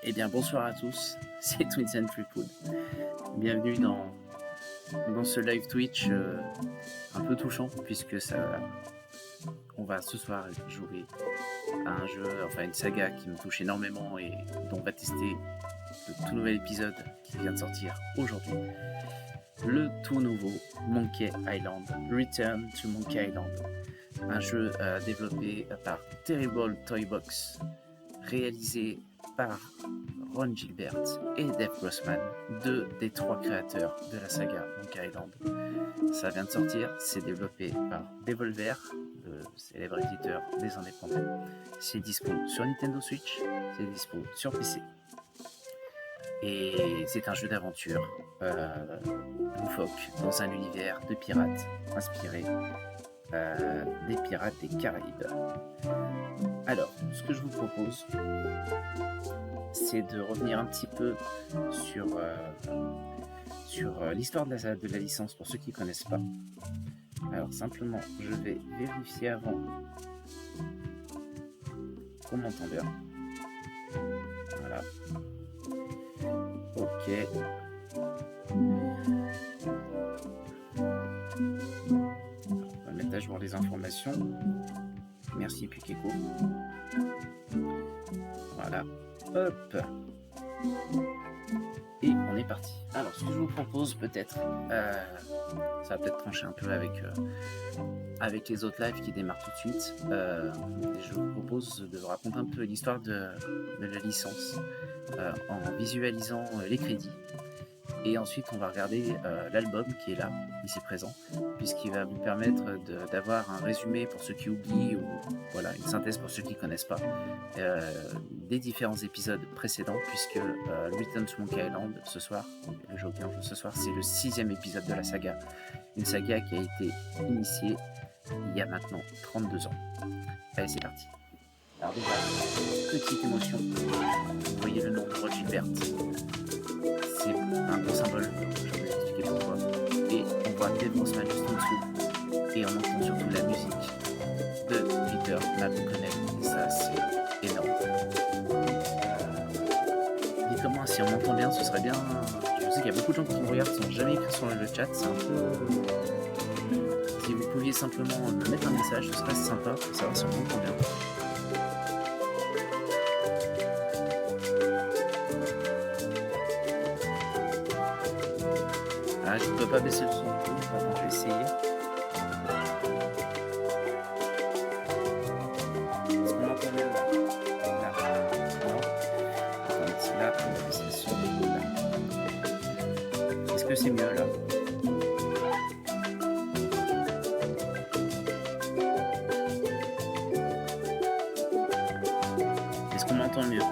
Eh bien bonsoir à tous, c'est Twinsen Threepwood. Bienvenue dans ce live Twitch un peu touchant puisque on va ce soir jouer à un jeu, enfin une saga qui me touche énormément et dont on va tester le tout nouvel épisode qui vient de sortir aujourd'hui. Le tout nouveau Monkey Island, Return to Monkey Island, un jeu développé par Terrible Toybox, réalisé par Ron Gilbert et Dave Grossman, deux des trois créateurs de la saga Monkey Island. Ça vient de sortir, c'est développé par Devolver, le célèbre éditeur des indépendants. C'est dispo sur Nintendo Switch, c'est dispo sur PC. Et c'est un jeu d'aventure loufoque dans un univers de pirates inspiré des pirates des Caraïbes. Alors, ce que je vous propose, c'est de revenir un petit peu sur l'histoire de la licence pour ceux qui ne connaissent pas. Alors simplement, je vais vérifier avant qu'on m'entend bien. Voilà. Ok. On va mettre à jour les informations. Merci Pukeko. Voilà. Hop. Et on est parti. Alors, ce que je vous propose, peut-être, ça va peut-être trancher un peu avec les autres lives qui démarrent tout de suite. Je vous propose de vous raconter un peu l'histoire de la licence en visualisant les crédits. Et ensuite, on va regarder l'album qui est là, ici présent, puisqu'il va vous permettre d'avoir un résumé pour ceux qui oublient, ou voilà, une synthèse pour ceux qui ne connaissent pas, des différents épisodes précédents, puisque Return to Monkey Island, ce soir, le jeu auquel on joue ce soir, c'est le 6e épisode de la saga. Une saga qui a été initiée il y a maintenant 32 ans. Allez, c'est parti. Alors déjà, petite émotion, vous voyez le nom de Ron Gilbert. C'est un gros symbole, je vais vous expliquer pourquoi. Et on voit Dave Grossman juste en dessous. Et on entend surtout la musique de Peter McConnell. Et ça, c'est énorme. Dites-moi si on m'entend bien, ce serait bien. Je sais qu'il y a beaucoup de gens qui me regardent qui n'ont jamais écrit sur le chat. C'est un peu. Si vous pouviez simplement me mettre un message, ce serait sympa pour savoir si on m'entend bien. Ah, je ne peux pas baisser le son. Attends, je vais essayer. Est-ce qu'on entend mieux là? Non. Attends, là, on va baisser le son. Là. Est-ce que c'est mieux là? Est-ce qu'on m'entend mieux?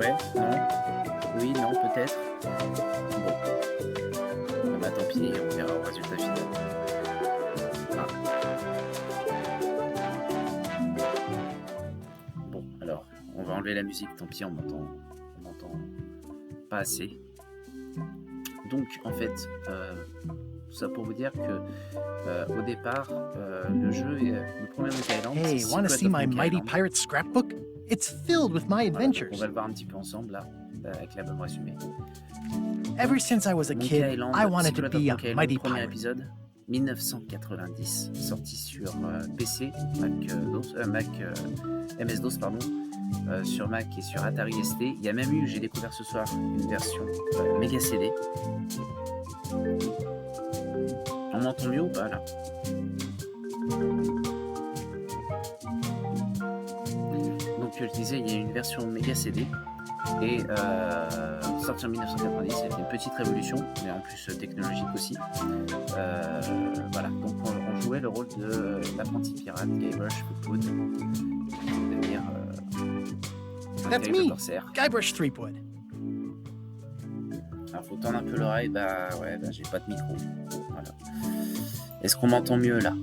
Ouais, non, oui, non, peut-être. Bon. Bah tant pis, on verra au résultat final. Ah. Bon, alors, on va enlever la musique, tant pis, on m'entend pas assez. Donc, en fait, tout ça pour vous dire que au départ, le jeu, le premier Monkey Island, Hey, want to see my mighty pirate scrapbook? It's filled with my adventures. Voilà, on va le voir un petit peu ensemble là, avec l'album résumé. Ever since I was a Monkey kid, Island, I wanted to Secret of be a Monkey Island, mighty premier pirate. épisode, 1990, sorti sur PC, Mac MS-DOS, pardon, sur Mac et sur Atari ST. Il y a même eu, j'ai découvert ce soir, une version méga CD. On m'entend mieux ou pas là? Donc je disais, il y a une version méga CD et sorti en 1990, c'était une petite révolution, mais en plus technologique aussi. Voilà, donc on jouait le rôle de l'apprenti pirate Guybrush Threepwood, qui va devenir un That's terrible me, corsaire. Guybrush Threepwood. Alors faut tendre un peu l'oreille, bah j'ai pas de micro. Voilà. Est-ce qu'on m'entend mieux là?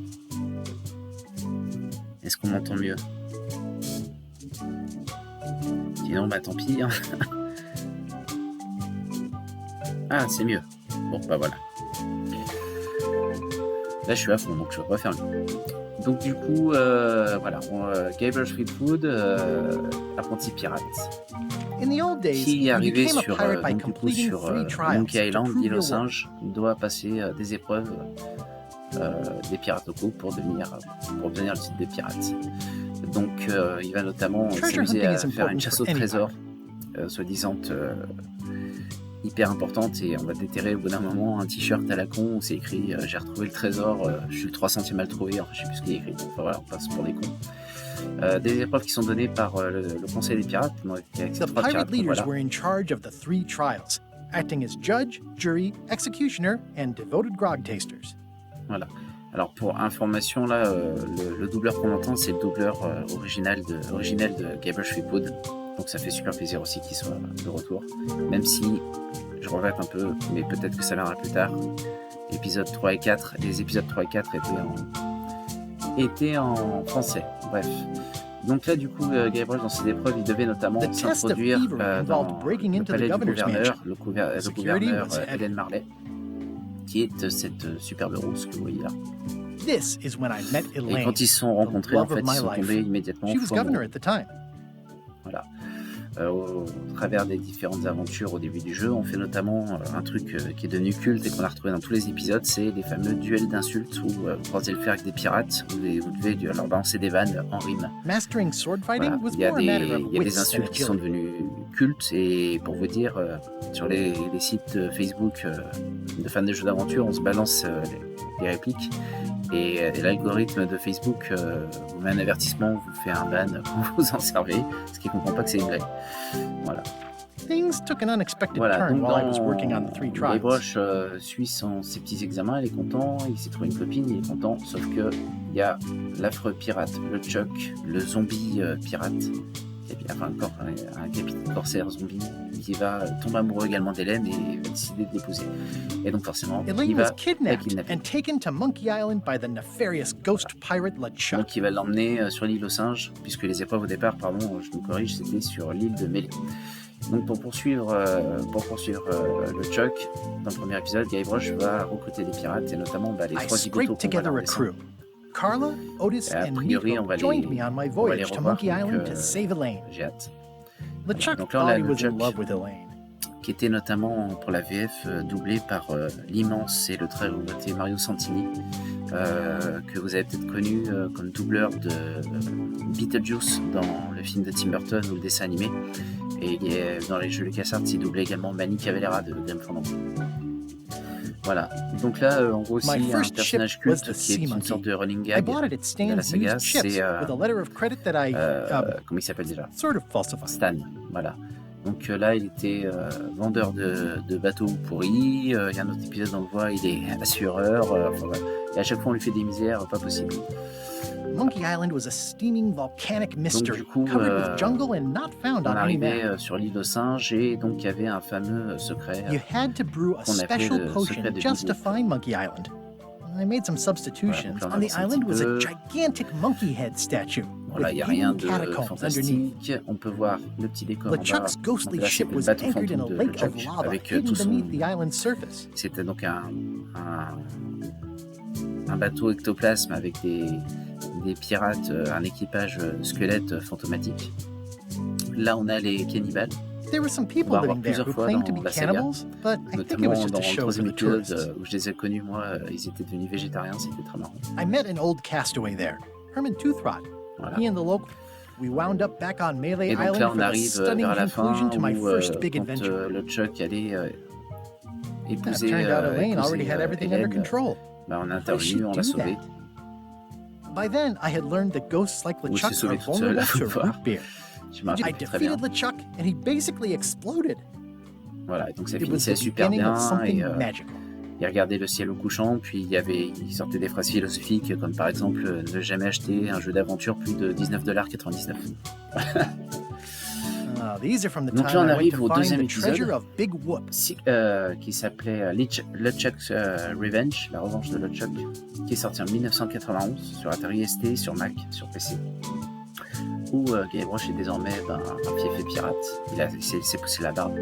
Est-ce qu'on m'entend mieux? Sinon bah tant pis. Hein. Ah c'est mieux. Bon bah voilà. Là je suis à fond donc je peux pas faire mieux. Donc du coup, voilà, Gabriel Threepwood, apprenti pirate, In the old days, qui est you arrivé became a sur, pirate by donc du coup completing sur 3 trials Monkey to Island, prove l'île aux your worth. singes. Il doit passer des épreuves des pirates locaux pour obtenir le titre de pirate. Donc il va notamment Treasure s'amuser hunting à is faire une important chasse for au any trésor, pirate. soi-disant hyper importante, et on va déterrer au bout d'un moment un t-shirt à la con où c'est écrit j'ai retrouvé le trésor, je suis le 300e à le trouver, enfin, je sais plus ce qu'il y a écrit, enfin, voilà, on passe pour des cons. Des épreuves qui sont données par le conseil des pirates, donc avec ces The 3 pirate pirates, donc leaders voilà. were in charge of the 3 trials, acting as judge, jury, executioner, and devoted grog tasters. Voilà. Alors pour information, là, le doubleur qu'on entend, c'est le doubleur original de Gabriel Threepwood. Donc ça fait super plaisir aussi qu'il soit de retour. Même si je regrette un peu, mais peut-être que ça viendra plus tard. Épisodes 3 et 4, les épisodes 3 et 4 étaient en français. Bref. Donc là, du coup, Gabriel, dans ses épreuves, il devait notamment The test of s'introduire thievery dans involved breaking le into the palais du governor's gouverneur, mansion. le Security gouverneur was heavy. Eden Marley, qui est cette superbe rose que vous voyez là. This is when I met Et Elaine, quand ils se sont the rencontrés, en love fait, of ils my sont life. tombés immédiatement She was fou amoureux. governor at the time. Voilà. Au travers des différentes aventures au début du jeu, on fait notamment un truc qui est devenu culte et qu'on a retrouvé dans tous les épisodes, c'est les fameux duels d'insultes où vous croisez le faire avec des pirates, où vous devez leur balancer des vannes en rime. Mastering sword fighting Voilà. was Il y a more a matter of des wits than insultes qui sont agility. devenues cultes, et pour vous dire, sur les sites Facebook de fans de jeux d'aventure, on se balance les répliques. Et l'algorithme de Facebook vous met un avertissement, vous fait un ban quand vous en servez, parce qu'il ne comprend pas que c'est une blague. Voilà. Things took an unexpected Voilà, turn donc while I was working on the 3 trials. Gaybrush suit ses petits examens, il est content, il s'est trouvé une copine, il est content, sauf que il y a l'affreux pirate, le Chuck, le zombie pirate, enfin un capitaine corsaire zombie, qui va tomber amoureux également d'Hélène et va décider de l'épouser. Et donc forcément, il Elaine va was la kidnapped kidnapper. and taken to Monkey Island by the nefarious ghost pirate LeChuck. Donc il va l'emmener sur l'île aux singes, puisque les épreuves au départ, pardon, je me corrige, c'était sur l'île de Mêlée. Donc pour poursuivre le Chuck, dans le premier épisode, Guybrush va recruter des pirates, et notamment les I 3 zigotos scraped qu'on va together leur a descendre. crew. Carla, Otis, A and priori, on Nico va joined me on my les voyage to revoir, Monkey donc, Island to save Elaine. j'ai hâte. LeChuck Donc là, on a thought he le was in Chuck, love with Elaine. qui était notamment pour la VF doublé par l'immense et le très regretté Mario Santini, que vous avez peut-être connu comme doubleur de Beetlejuice dans le film de Tim Burton ou le dessin animé, et dans les jeux LucasArts, il doublait également Manny Cavalera de gameforever. Voilà, donc là en gros aussi My un first personnage ship was culte the qui est sea une monkey. sorte de running I gag bought it at de la Stan's saga, used ships c'est with a letter of credit that I comment il s'appelle déjà? sort of falsified. Stan, voilà. Donc là, il était vendeur de bateaux pourris. Il y a un autre épisode, on le voit, il est assureur. Enfin, voilà. Et à chaque fois, on lui fait des misères pas possibles. Monkey Island was a steaming volcanic mystery, du coup, covered with jungle and not found On on any arrivait map. sur l'île aux singes, et donc il y avait un fameux secret. You had to brew a qu'on appelait special le potion secret de just to Nouveau. find Monkey Island. I made some substitutions. Voilà, donc là, on On the avance un island petit was a peu. gigantic monkey head statue Voilà, il with n'y a rien hidden de catacombs underneath. fantastique. On peut voir le petit décor en bas. LeChuck's ghostly Donc là, ship c'était le was bateau anchored in a fantôme de lake of LeChuck, lava avec hidden tout son... beneath the island's surface. C'était donc un bateau ectoplasme avec des pirates, un équipage squelette fantomatique. Là, on a les cannibales, There were some on people va avoir living there plusieurs who fois claimed to dans be la saga, cannibals, but I think it notamment was just dans a le show for troisième the épisode tourists. où je les ai connus, moi, ils étaient devenus végétariens, c'était très marrant. I met an old castaway there, Herman Toothrot. Voilà. He and the local. We wound up back on Melee Et donc Island là, for on the arrive stunning vers la fin conclusion to my où first big quand adventure. le Chuck allait It épouser, turned out Elaine already épouser had everything under Hélène, control. on a How did she intervenu, on l'a do sauvée. that? By then, I had learned that ghosts like Ou s'est LeChuck sauvée are toute seule, vulnerable to faut voir. root beer. Je me I rappelle plus très bien. defeated LeChuck, and he basically exploded. Voilà, et donc ça It was finissait the super beginning bien, of something et magical. il regardait le ciel au couchant, puis il sortait des phrases philosophiques, comme par exemple ne jamais acheter un jeu d'aventure plus de $19,99. These are from the Donc là, time on I went arrive to au find deuxième the épisode. treasure of Big Whoop. Qui s'appelait LeChuck's Revenge, la revanche de LeChuck, qui est sorti en 1991 sur Atari ST, sur Mac, sur PC, où Guybrush est désormais un fiefé pirate. Il s'est poussé la barbe.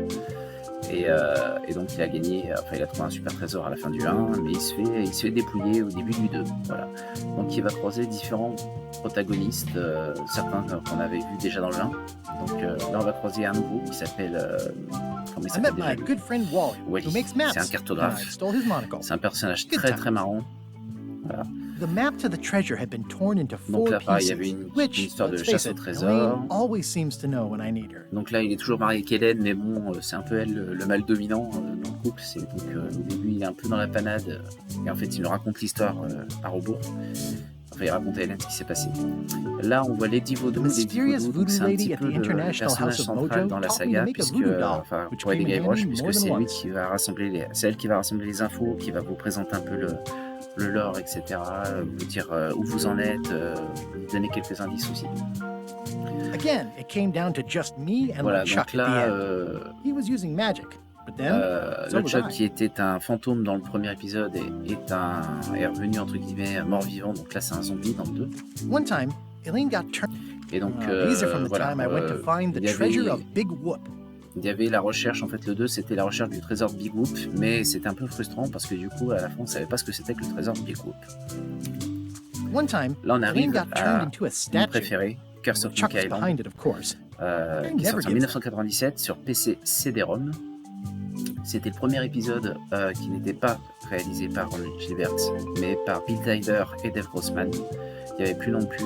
Et donc il a gagné, enfin il a trouvé un super trésor à la fin du 1, mais il se fait dépouiller au début du 2. Voilà. Donc il va croiser différents protagonistes, certains qu'on avait vus déjà dans le 1. Donc là on va croiser un nouveau qui s'appelle... comment il I met s'appelle déjà my good friend Wally, Wally. who makes C'est un maps, and I cartographe. stole his monocle. C'est un personnage Good très times. très marrant. Voilà. The map to the treasure had been torn into Donc 4 là pareil, il y pieces, avait une which, histoire de let's chasse face au it, trésor. Elaine always seems to know when I need her. Donc là il est toujours marié avec Hélène, mais bon c'est un peu elle le mâle dominant dans le couple. C'est donc au début il est un peu dans la panade et en fait il nous raconte l'histoire à rebours. Enfin il raconte à Hélène ce qui s'est passé. Là on voit Lady Vaudou. The mysterious voodoo C'est un petit lady at peu the le International personnage House of central Mojo dans la taught me to saga make a puisque voodoo doll, enfin which pour came les in Guybrush, handy puisque more c'est than lui once. qui va rassembler c'est elle qui va rassembler les infos, qui va vous présenter un peu le lore, etc. Vous dire où vous en êtes, vous donner quelques indices aussi. Again, it came down to just me and Voilà, Chuck donc at the là, end. He was using magic, but then so le was Chuck I. qui était un fantôme dans le premier épisode est revenu entre guillemets mort-vivant, donc là c'est un zombie dans le 2. One time, Elaine got turned. Et donc These are from the voilà, time I went to find the il y avait- treasure of Big Whoop. il y avait la recherche, en fait le 2 c'était la recherche du trésor de Big Whoop, mais c'était un peu frustrant parce que du coup à la fin on savait pas ce que c'était que le trésor de Big Whoop. One time, Là on Elaine arrive got turned à into a mon statue. préféré, Curse of Chuck Monkey was Island, behind it, of course. qui est never sorti en give 1997 sur PC CD-ROM. C'était le premier épisode qui n'était pas réalisé par Ron Gilbert, mais par Bill Tyler et Dave Grossman. Il n'y avait plus non plus,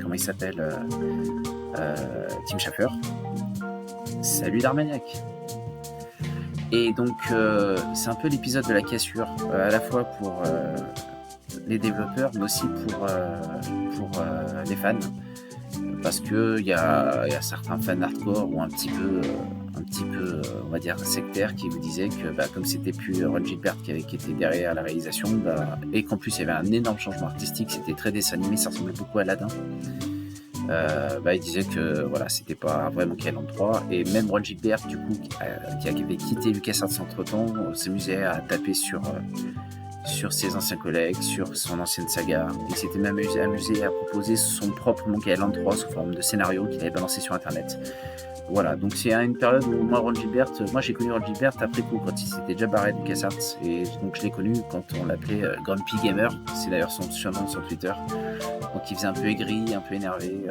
comment il s'appelle, Tim Schafer. Salut l'Armagnac. Et donc c'est un peu l'épisode de la cassure, à la fois pour les développeurs, mais aussi pour les fans. Parce que il y a certains fans hardcore ou un petit peu on va dire sectaires qui vous disaient que comme c'était plus Ron Gilbert qui était derrière la réalisation, et qu'en plus il y avait un énorme changement artistique, c'était très dessin animé, ça ressemblait beaucoup à Aladdin. Il disait que voilà, c'était pas vraiment Monkey Island 3, et même Ron Gilbert du coup qui avait quitté LucasArts entre temps s'amusait à taper sur ses anciens collègues, sur son ancienne saga. Il s'était même amusé à proposer son propre Monkey Island 3 sous forme de scénario qu'il avait balancé sur internet. Voilà, donc c'est une période où moi j'ai connu Ron Gilbert après coup, quand il s'était déjà barré de LucasArts, et donc je l'ai connu quand on l'appelait Grumpy Gamer, c'est d'ailleurs son surnom sur Twitter. Donc il faisait un peu aigri, un peu énervé,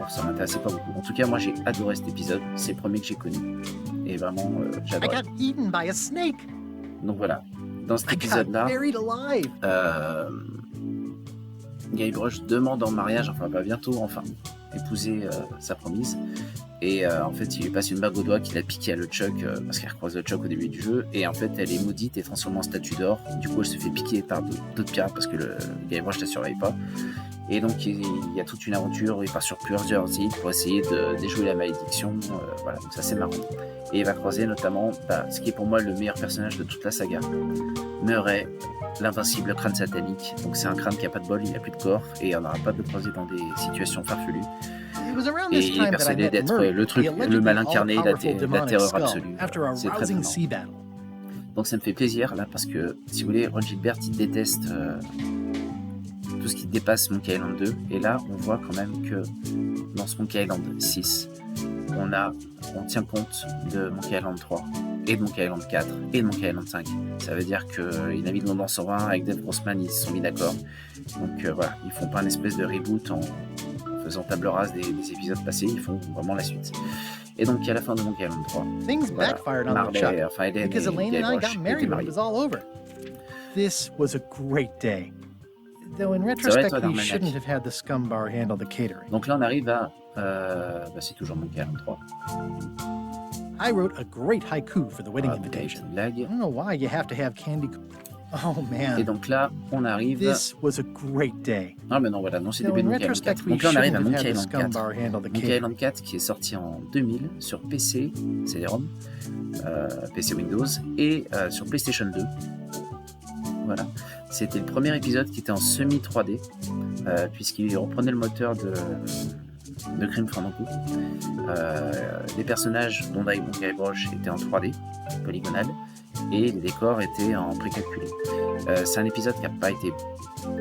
ça m'intéressait pas beaucoup. En tout cas moi j'ai adoré cet épisode, c'est le premier que j'ai connu, et vraiment I j'adore. got eaten by a snake. Donc voilà, dans cet I got épisode-là, buried alive. Guybrush demande en mariage, va bientôt épouser sa promise, et en fait il lui passe une bague au doigt qu'il a piqué à LeChuck parce qu'elle recroise LeChuck au début du jeu, et en fait elle est maudite et transformée en statue d'or. Du coup elle se fait piquer par d'autres pirates parce que le Guybrush la surveille pas, et donc il y a toute une aventure où il part sur plusieurs îles pour essayer de déjouer la malédiction. Voilà, donc ça c'est marrant, et il va croiser notamment ce qui est pour moi le meilleur personnage de toute la saga, Murray, l'invincible crâne satanique. Donc c'est un crâne qui a pas de bol, il a plus de corps, et on n'arrête pas de le croiser dans des situations farfelues. It was around Et this il est time that I persuadé met d'être Murray, le mal the incarné, all-powerful la demonic terreur skull, absolue. after a C'est très rousing étonnant. sea battle. Donc ça me fait plaisir là, parce que si vous voulez, Ron Gilbert il déteste tout ce qui dépasse Monkey Island 2, et là on voit quand même que dans ce Monkey Island 6 on tient compte de Monkey Island 3 et de Monkey Island 4 et de Monkey Island 5. Ça veut dire qu'il a mis le nom dans son vin, avec Dave Grossman ils se sont mis d'accord. Donc voilà, ils font pas une espèce de reboot en faisant table rase des épisodes passés, ils font vraiment la suite. Et donc à la fin de Monkey Island 3, Things voilà, backfired on Marley, LeChuck Hélène because et Elaine and I Guybrush got étaient married when it mariés. was all over. This was a great day. Though in vrai, retrospect, toi, we Darmaniac. shouldn't have had the scum bar handle the catering. Donc là on arrive à c'est toujours Monkey Island 3. I wrote a great haiku for the wedding Voilà, donc avec invitation. une I blague. don't know why you have to have candy. Oh Et man, donc là on arrive. this was a great day. Ah mais non, voilà, non, c'est le Though début de in Monkey Island retrospect, 4. we Donc là on arrive shouldn't à have Monkey had the Island scum 4. bar handle the Monkey catering. Island 4 qui est sorti en 2000 sur PC, CD-ROM, PC Windows, et sur PlayStation 2. Voilà. C'était le premier épisode qui était en semi 3D, puisqu'il reprenait le moteur de Grim Fandango. Les personnages dont Guybrush étaient en 3D, polygonal, et les décors étaient en précalculé. C'est un épisode qui n'a pas été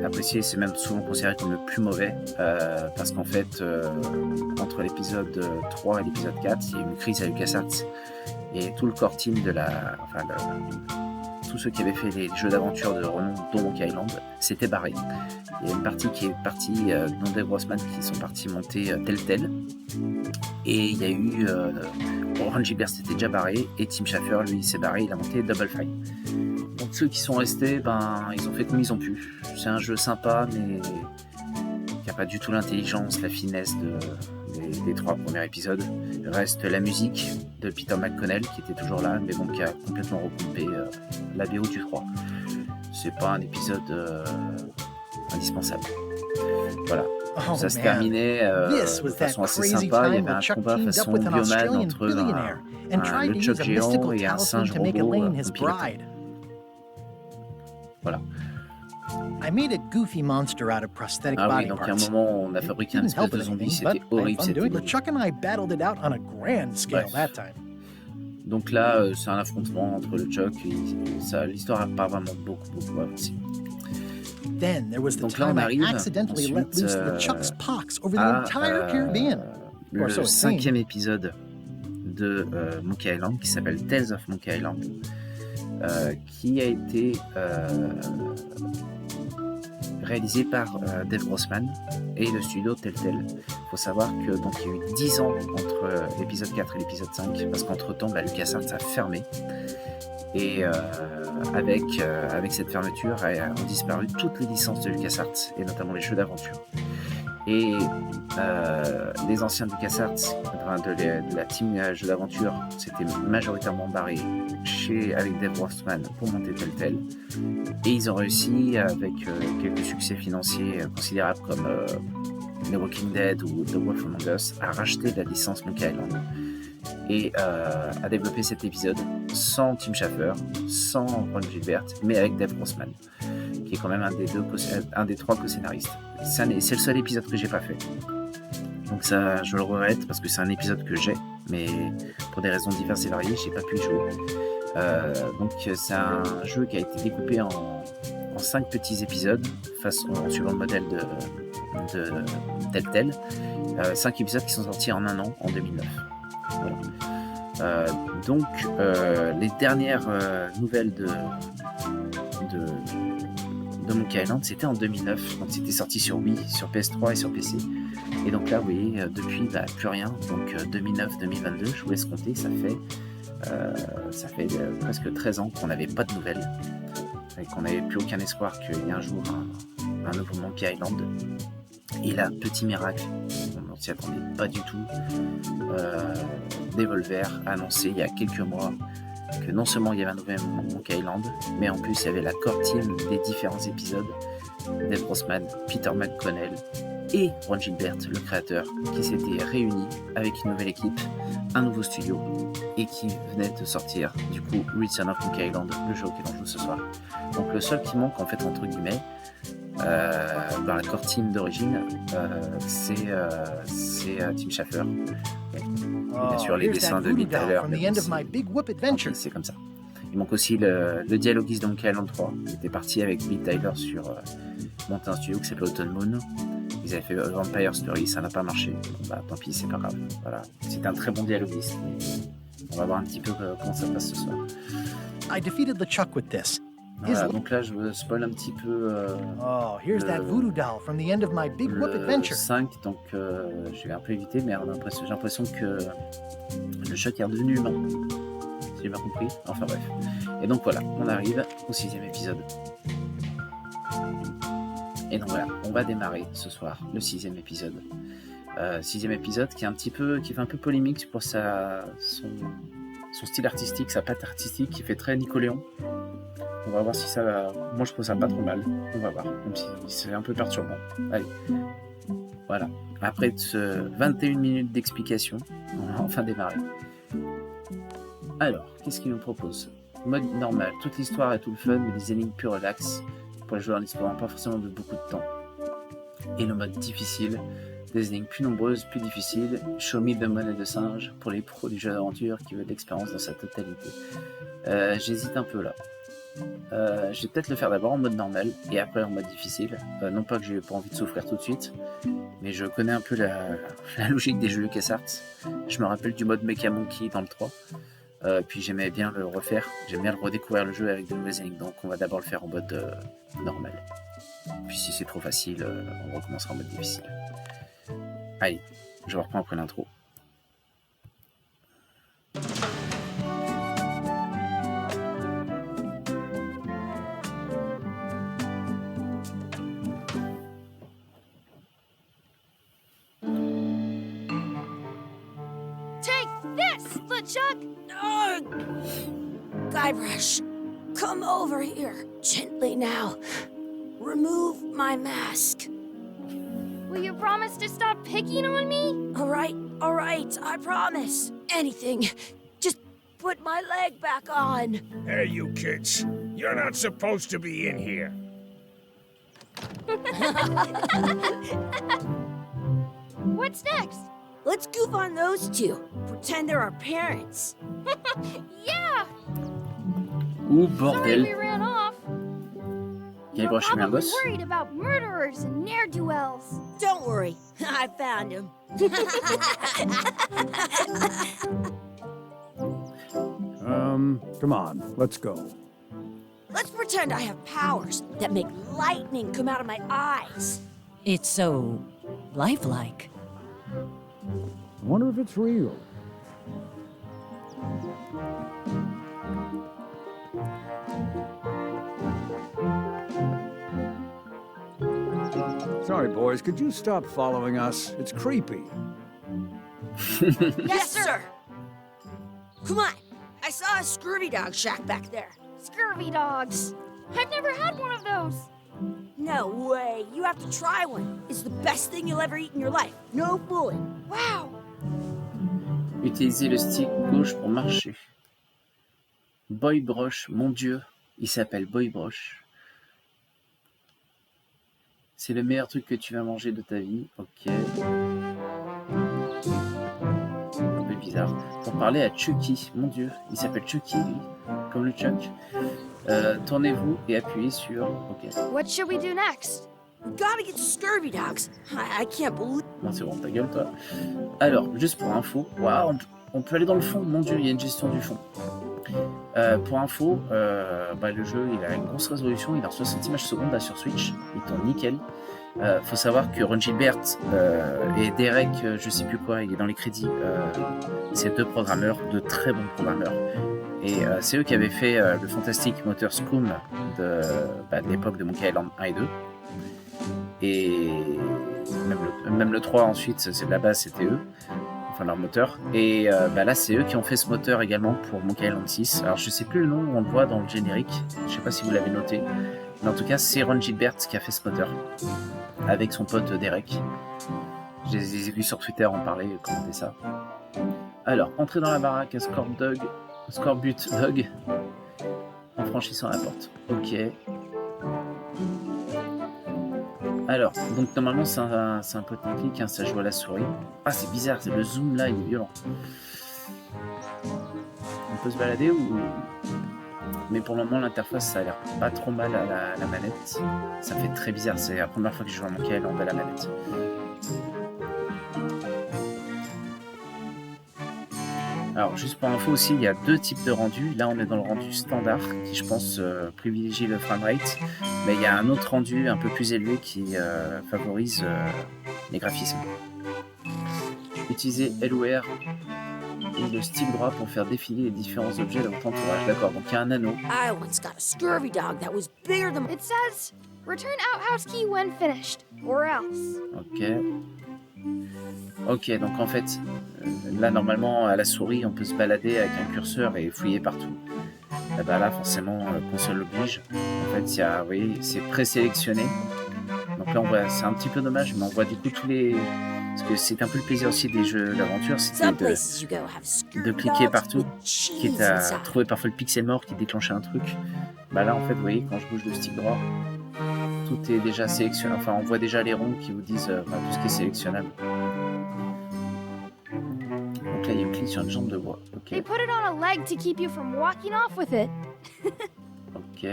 apprécié, c'est même souvent considéré comme le plus mauvais, parce qu'en fait, entre l'épisode 3 et l'épisode 4, il y a eu une crise à LucasArts, Et tout le core team tous ceux qui avaient fait les jeux d'aventure de renom, dont Monkey Island, s'étaient barrés. Il y a une partie qui est partie, dont des Grossman qui sont partis monter Telltale. Et il y a eu Orange Gilbert s'était déjà barré, et Tim Schafer, lui, s'est barré, il a monté Double Fine. Donc ceux qui sont restés, ils ont fait comme ils ont pu. C'est un jeu sympa, mais qui n'a pas du tout l'intelligence, la finesse des 3 premiers épisodes. Il reste la musique de Peter McConnell qui était toujours là, mais bon, qui a complètement recoupé la BO du 3. C'est pas un épisode indispensable. Voilà. Ça se terminait de façon assez sympa. Il y avait un combat façon Bioman entre le choc géant et un singe robot piloté. Voilà. I made a goofy monster out of prosthetic Ah oui, body donc à un parts. moment, on a fabriqué un Didn't espèce help de with zombie, anything, c'était but I had horrible, fun c'était doing it. nul. Chuck and I battled it out on a grand scale Bref. that time. Donc là, c'est un affrontement entre le Chuck et l'histoire n'a pas vraiment beaucoup avancé. Then there was the Donc là, time on I arrive accidentally let ensuite loose the Chuck's pox over the à entire Caribbean. Or so le it seemed. 5e épisode de Monkey Island qui s'appelle Tales of Monkey Island, qui a été réalisé par Dave Grossman et le studio Telltale. Il faut savoir que donc il y a eu 10 ans entre l'épisode 4 et l'épisode 5, parce qu'entre-temps, LucasArts a fermé. Et avec cette fermeture, ont disparu toutes les licences de LucasArts, et notamment les jeux d'aventure. Et les anciens de LucasArts, de la team jeux d'aventure, s'étaient majoritairement barrés avec Dave Grossman pour monter Telltale. Et ils ont réussi, avec quelques succès financiers considérables comme The Walking Dead ou The Wolf Among Us, à racheter la licence Monkey Island et à développer cet épisode sans Tim Schafer, sans Ron Gilbert, mais avec Dave Grossman, qui est quand même un des 3 co-scénaristes. C'est le seul épisode que j'ai pas fait. Donc ça, je le regrette parce que c'est un épisode que j'ai, mais pour des raisons diverses et variées, j'ai pas pu y jouer. Donc c'est un jeu qui a été découpé en 5 petits épisodes, suivant le modèle de Telltale. 5 épisodes qui sont sortis en un an, en 2009. Voilà. Donc les dernières nouvelles de Monkey Island, c'était en 2009, donc c'était sorti sur Wii, sur PS3 et sur PC. Et donc là, vous voyez, depuis, plus rien. Donc 2009-2022, je vous laisse compter, ça fait presque 13 ans qu'on n'avait pas de nouvelles, et qu'on n'avait plus aucun espoir qu'il y ait un jour un nouveau Monkey Island. Et là, petit miracle, on ne s'y attendait pas du tout, Devolver a annoncé il y a quelques mois que non seulement il y avait un nouvel Monkey Island, mais en plus il y avait la core team des différents épisodes, Dave Grossman, Peter McConnell et Ron Gilbert, le créateur, qui s'étaient réunis avec une nouvelle équipe, un nouveau studio, et qui venait de sortir du coup Return of Monkey Island, le jeu auquel on joue ce soir. Donc le seul qui manque, en fait, entre guillemets, dans la core team d'origine, c'est Tim Schafer. Bien sûr, les dessins de Bill Tyler, c'est comme ça. Il manque aussi le dialoguiste de Monkey Island 3. Il était parti avec Bill Tyler sur monter un studio qui s'appelait Autumn Moon. Ils avaient fait Vampire Story, ça n'a pas marché. Bon, tant pis, c'est pas grave. Voilà. C'était un très bon dialoguiste. On va voir un petit peu comment ça passe ce soir. I defeated the Chuck with this. Voilà, donc là, je me spoil un petit peu here's that voodoo doll from the end of my big whoop adventure. 5, donc je vais un peu éviter, mais j'ai l'impression que le Chuck est redevenu humain, si j'ai bien compris. Enfin bref. Et donc voilà, on arrive au 6e épisode. Et donc voilà, on va démarrer ce soir le 6e épisode. 6e épisode qui fait un peu polémique pour son style artistique, sa patte artistique, qui fait très Nickelodeon. On va voir si ça va. Moi, je trouve ça pas trop mal. On va voir, même si c'est un peu perturbant. Allez, voilà. Après ce 21 minutes d'explication, on va enfin démarrer. Alors, qu'est-ce qu'il nous propose ? Mode normal, toute l'histoire et tout le fun, mais des énigmes plus relax pour les joueurs en disposant pas forcément de beaucoup de temps. Et le mode difficile, des énigmes plus nombreuses, plus difficiles, show me de monnaie de singe pour les pros du jeu d'aventure qui veulent de l'expérience dans sa totalité. J'hésite un peu là. Je vais peut-être le faire d'abord en mode normal et après en mode difficile. Non pas que j'ai pas envie de souffrir tout de suite, mais je connais un peu la logique des jeux LucasArts. Je me rappelle du mode Mecha Monkey dans le 3. Puis j'aimais bien le refaire. J'aime bien le redécouvrir le jeu avec de nouvelles énigmes. Donc on va d'abord le faire en mode normal. Puis si c'est trop facile, on recommencera en mode difficile. Allez, je reprends après l'intro. Chuck! No! Guybrush, come over here. Gently now. Remove my mask. Will you promise to stop picking on me? All right, I promise. Anything. Just put my leg back on. Hey, you kids. You're not supposed to be in here. What's next? Let's goof on those two. Pretend they're our parents. Yeah! Ouh, Sorry we bordel. ran off. You're We're probably probably worried about murderers and ne'er-do-wells. Don't worry, I found him. Come on, let's go. Let's pretend I have powers that make lightning come out of my eyes. It's so lifelike. I wonder if it's real. Sorry, boys, could you stop following us? It's creepy. Yes, sir. Come on. I saw a scurvy dog shack back there. Scurvy dogs. I've never had one of those. No way. You have to try one. It's the best thing you'll ever eat in your life. No fooling. Wow. Utilisez le stick gauche pour marcher. Boy Broche, mon Dieu, il s'appelle Boy Broche. C'est le meilleur truc que tu vas manger de ta vie. Ok. Un peu bizarre. Pour parler à Chucky, mon Dieu, il s'appelle Chucky, lui, comme le Chuck. Tournez-vous et appuyez sur OK. What should we do next? We gotta get scurvy dogs. I can't believe... Non, c'est bon, ta gueule, toi. Alors, juste pour info, waouh, on peut aller dans le fond, mon Dieu, il y a une gestion du fond. Pour info, le jeu il a une grosse résolution, il a 60 images secondes là sur Switch, il tourne nickel. Faut savoir que Ron Gilbert et Derek, je sais plus quoi, il est dans les crédits, c'est deux programmeurs, de très bons programmeurs. Et c'est eux qui avaient fait le fantastique moteur Scum de l'époque de Monkey Island 1 et 2. Et même le 3 ensuite, c'est de la base, c'était eux. Enfin leur moteur, et là c'est eux qui ont fait ce moteur également pour Monkey Island 6. Alors je sais plus le nom, on le voit dans le générique, je sais pas si vous l'avez noté, mais en tout cas c'est Ron Gilbert qui a fait ce moteur avec son pote Derek. Je les ai vus sur Twitter en parler, commenter ça. Alors, entrer dans la baraque à Scorbut Dog en franchissant la porte. Ok. Alors, donc normalement c'est un point and click, hein, ça joue à la souris. Ah c'est bizarre, c'est le zoom là, il est violent. On peut se balader ou... Mais pour le moment l'interface ça a l'air pas trop mal à la manette. Ça fait très bizarre, c'est la première fois que je joue à Monkey Island à la manette. Alors juste pour info aussi, il y a deux types de rendus. Là on est dans le rendu standard qui je pense privilégie le framerate, mais il y a un autre rendu un peu plus élevé qui favorise les graphismes. Utilisez heure ou le stick droit pour faire défiler les différents objets dans votre entourage. D'accord, donc il y a un anneau. I once got a scurvy dog that was bigger than... It says, return outhouse key when finished, or else. Ok, donc en fait, là normalement à la souris on peut se balader avec un curseur et fouiller partout. Et là forcément console l'oblige. En fait, vous voyez, c'est présélectionné. Donc là on voit, c'est un petit peu dommage, mais on voit du coup tous les... Parce que c'est un peu le plaisir aussi des jeux d'aventure, c'était de cliquer partout, quitte à trouver parfois le pixel mort qui déclenchait un truc. Là en fait, vous voyez, quand je bouge le stick droit, tout est déjà sélectionné. Enfin, on voit déjà les ronds qui vous disent tout ce qui est sélectionnable. Donc là, il y a une clé sur une jambe de bois. Ok. They put it on a leg to keep you from walking off with it. Ok.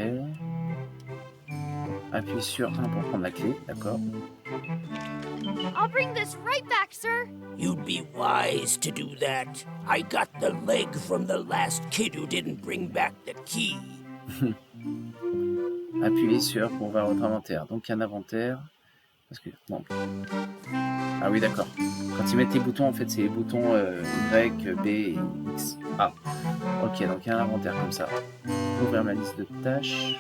Appuyez sur 1 pour prendre la clé, d'accord. I'll bring this right back, sir. You'd be wise to do that. I got the leg from the last kid who didn't bring back the key. Appuyez sur pour ouvrir votre inventaire. Donc un inventaire. Parce que. Non. Ah oui, d'accord. Quand ils mettent les boutons, en fait, c'est les boutons Y, B et X. Ah. Ok, donc il y a un inventaire comme ça. Ouvrir ma liste de tâches.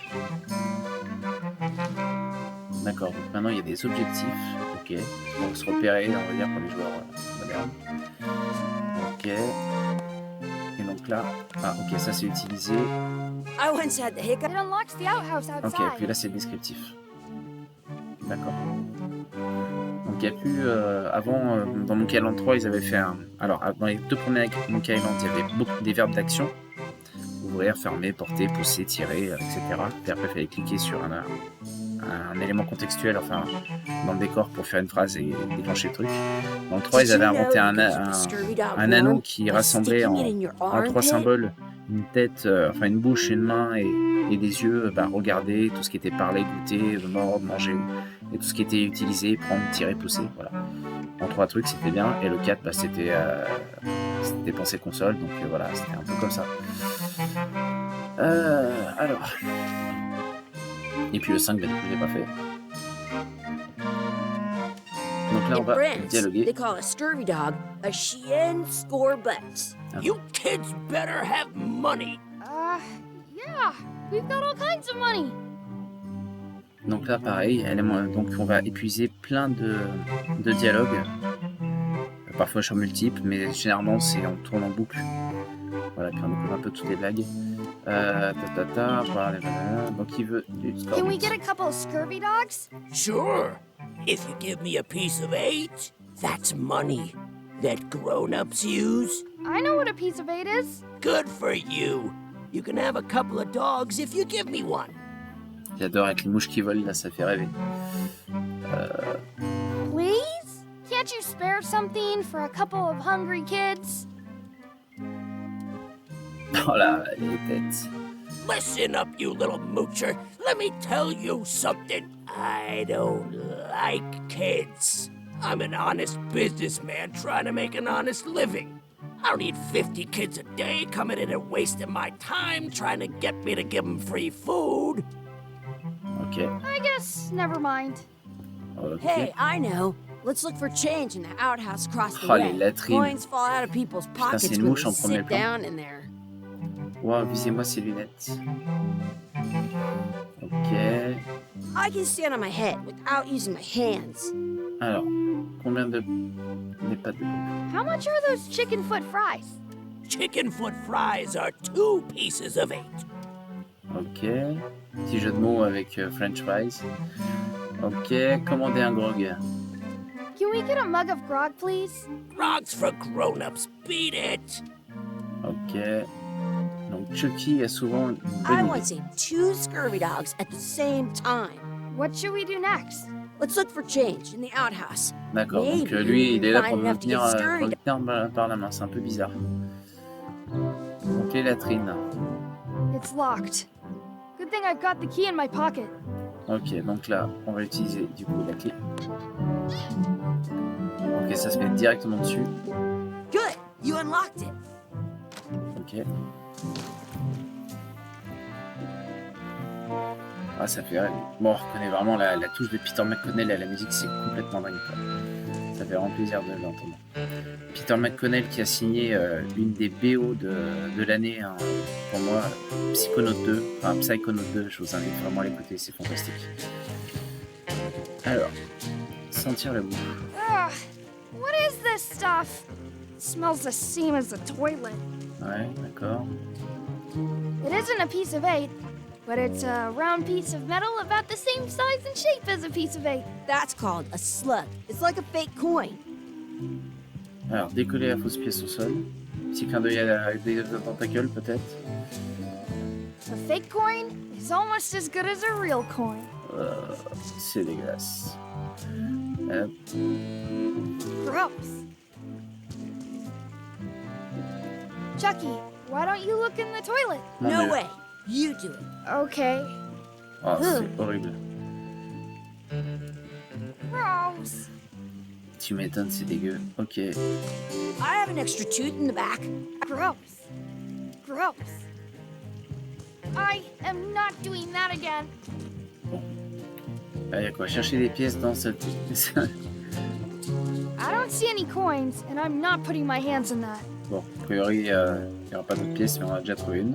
D'accord, donc maintenant il y a des objectifs. Ok. Donc se repérer, on va dire, pour les joueurs modernes. Ok. Et donc là. Ah, ok, ça c'est utilisé. I once had the hiccup. It unlocks the outhouse Ok, outside. puis là c'est le descriptif. D'accord. Donc il n'y a plus. Avant, dans Monkey Island 3, ils avaient fait un. Alors, dans les deux premiers Monkey Island, il y avait beaucoup des verbes d'action. Ouvrir, fermer, porter, pousser, tirer, etc. Et après, il fallait cliquer sur un élément contextuel, enfin, dans le décor pour faire une phrase et déclencher le truc. Dans le 3, ils avaient inventé un anneau qui rassemblait en trois symboles une tête, enfin une bouche, une main et des yeux, regarder tout ce qui était parlé, goûter, mordre, manger, et tout ce qui était utilisé, prendre, tirer, pousser, voilà. En trois trucs, c'était bien, et le 4, c'était pensée console, donc voilà, c'était un peu comme ça. Alors. Et puis le 5, du coup, je l'ai pas fait. Donc là, on In va France, dialoguer. they call a scurvy dog a chien scorbut. You kids better have money. Yeah. We've got all kinds of money. Donc là, pareil, donc on va épuiser plein de dialogues. Parfois sur multiples, mais généralement on tourne en boucle. Voilà, puis on découvre un peu toutes les blagues. Voilà, donc il veut du score. Can we get a couple of scurvy dogs? Sure. If you give me a piece of 8, that's money that grown-ups use. I know what a piece of 8 is. Good for you. You can have a couple of dogs if you give me one. J'adore avec les mouches qui volent, là, ça fait rêver. Please? Can't you spare something for a couple of hungry kids? Oh là, les têtes. Listen up, you little moocher. Let me tell you something. I don't like kids. I'm an honest businessman trying to make an honest living. I don't need 50 kids a day coming in and wasting my time trying to get me to give them free food. Ok. I guess never mind. Ok. Hey, I know. Let's look for change in the outhouse across the Oh, les way. latrines. Coins fall out of people's pockets c'est une when mouche they en premier sit plan. down in there. Wow, visez-moi ces lunettes. Ok. I can stand on my head without using my hands. Alors, combien de pattes de bouc? How much are those chicken foot fries? Chicken foot fries are 2 pieces of 8. Ok. Petit jeu de mots avec French fries. Ok. Commandez un grog. Can we get a mug of grog, please? Grog's for grown-ups. Beat it. Ok. Donc Chucky a souvent une I bonne want idée. to see 2 scurvy dogs at the same time. What should we do next? Let's look for change in the outhouse. D'accord, donc Maybe lui, il est là pour find me enough to tenir, get scurvy par la main, c'est un peu bizarre. Donc les latrines. It's locked. Good thing I've got the key in my pocket. Ok, donc là, on va utiliser du coup la clé. Ok, ça se met directement dessus. Good, you unlocked it. Ok. Ah, ça fait rêver. Bon, on reconnaît vraiment la touche de Peter McConnell à la musique, c'est complètement dingue, quoi. Ça fait vraiment plaisir de l'entendre. Peter McConnell qui a signé une des BO de l'année, hein, pour moi, Psychonaut 2, je vous invite vraiment à l'écouter, c'est fantastique. Alors, sentir le goût. Ugh, what is this stuff? It smells the same as the toilet. Ouais, d'accord. It isn't a piece of 8, but it's a round piece of metal about the same size and shape as a piece of 8. That's called a slug. It's like a fake coin. Alors, décoller la fausse pièce au sol. Petit clin d'œil avec des tentacules, peut-être. A fake coin is almost as good as a real coin. C'est dégueulasse. Hop. Gross. Chucky, why don't you look in the toilet? Mon No Dieu. way. You do it. Okay. Oh, c'est horrible. Gross. Tu m'étonnes, c'est dégueu. Ok. I have an extra tooth in the back. Gross. Gross. I am not doing that again. Il y a quoi? Chercher des pièces dans cette... I don't see any coins, and I'm not putting my hands in that. Bon, a priori, il n'y aura pas d'autres pièces, mais on a déjà trouvé une.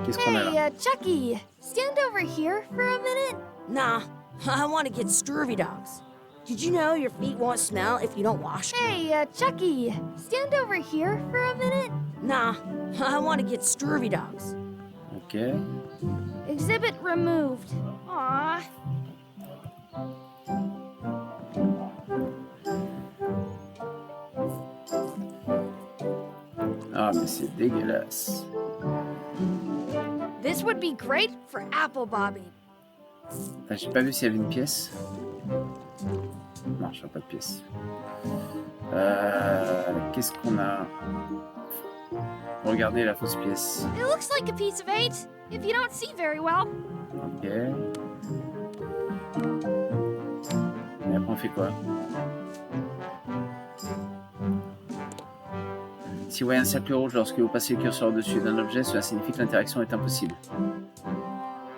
Qu'est-ce qu'on a là? Hey, Chucky, stand over here for a minute. Nah, I want to get scurvy dogs. Did you know your feet won't smell if you don't wash? Hey, Chucky, stand over here for a minute. Nah, I want to get scurvy dogs. Ok. Exhibit removed. Aww. Ah, mais c'est dégueulasse. This would be great for apple bobbing. Enfin, j'ai pas vu s'il y avait une pièce. Non, je vois pas de pièce. Qu'est-ce qu'on a? Regardez la fausse pièce. It looks like a piece of 8, if you don't see very well. Ok. Et après on fait quoi? Si vous voyez un cercle rouge lorsque vous passez le curseur au-dessus d'un objet, cela signifie que l'interaction est impossible.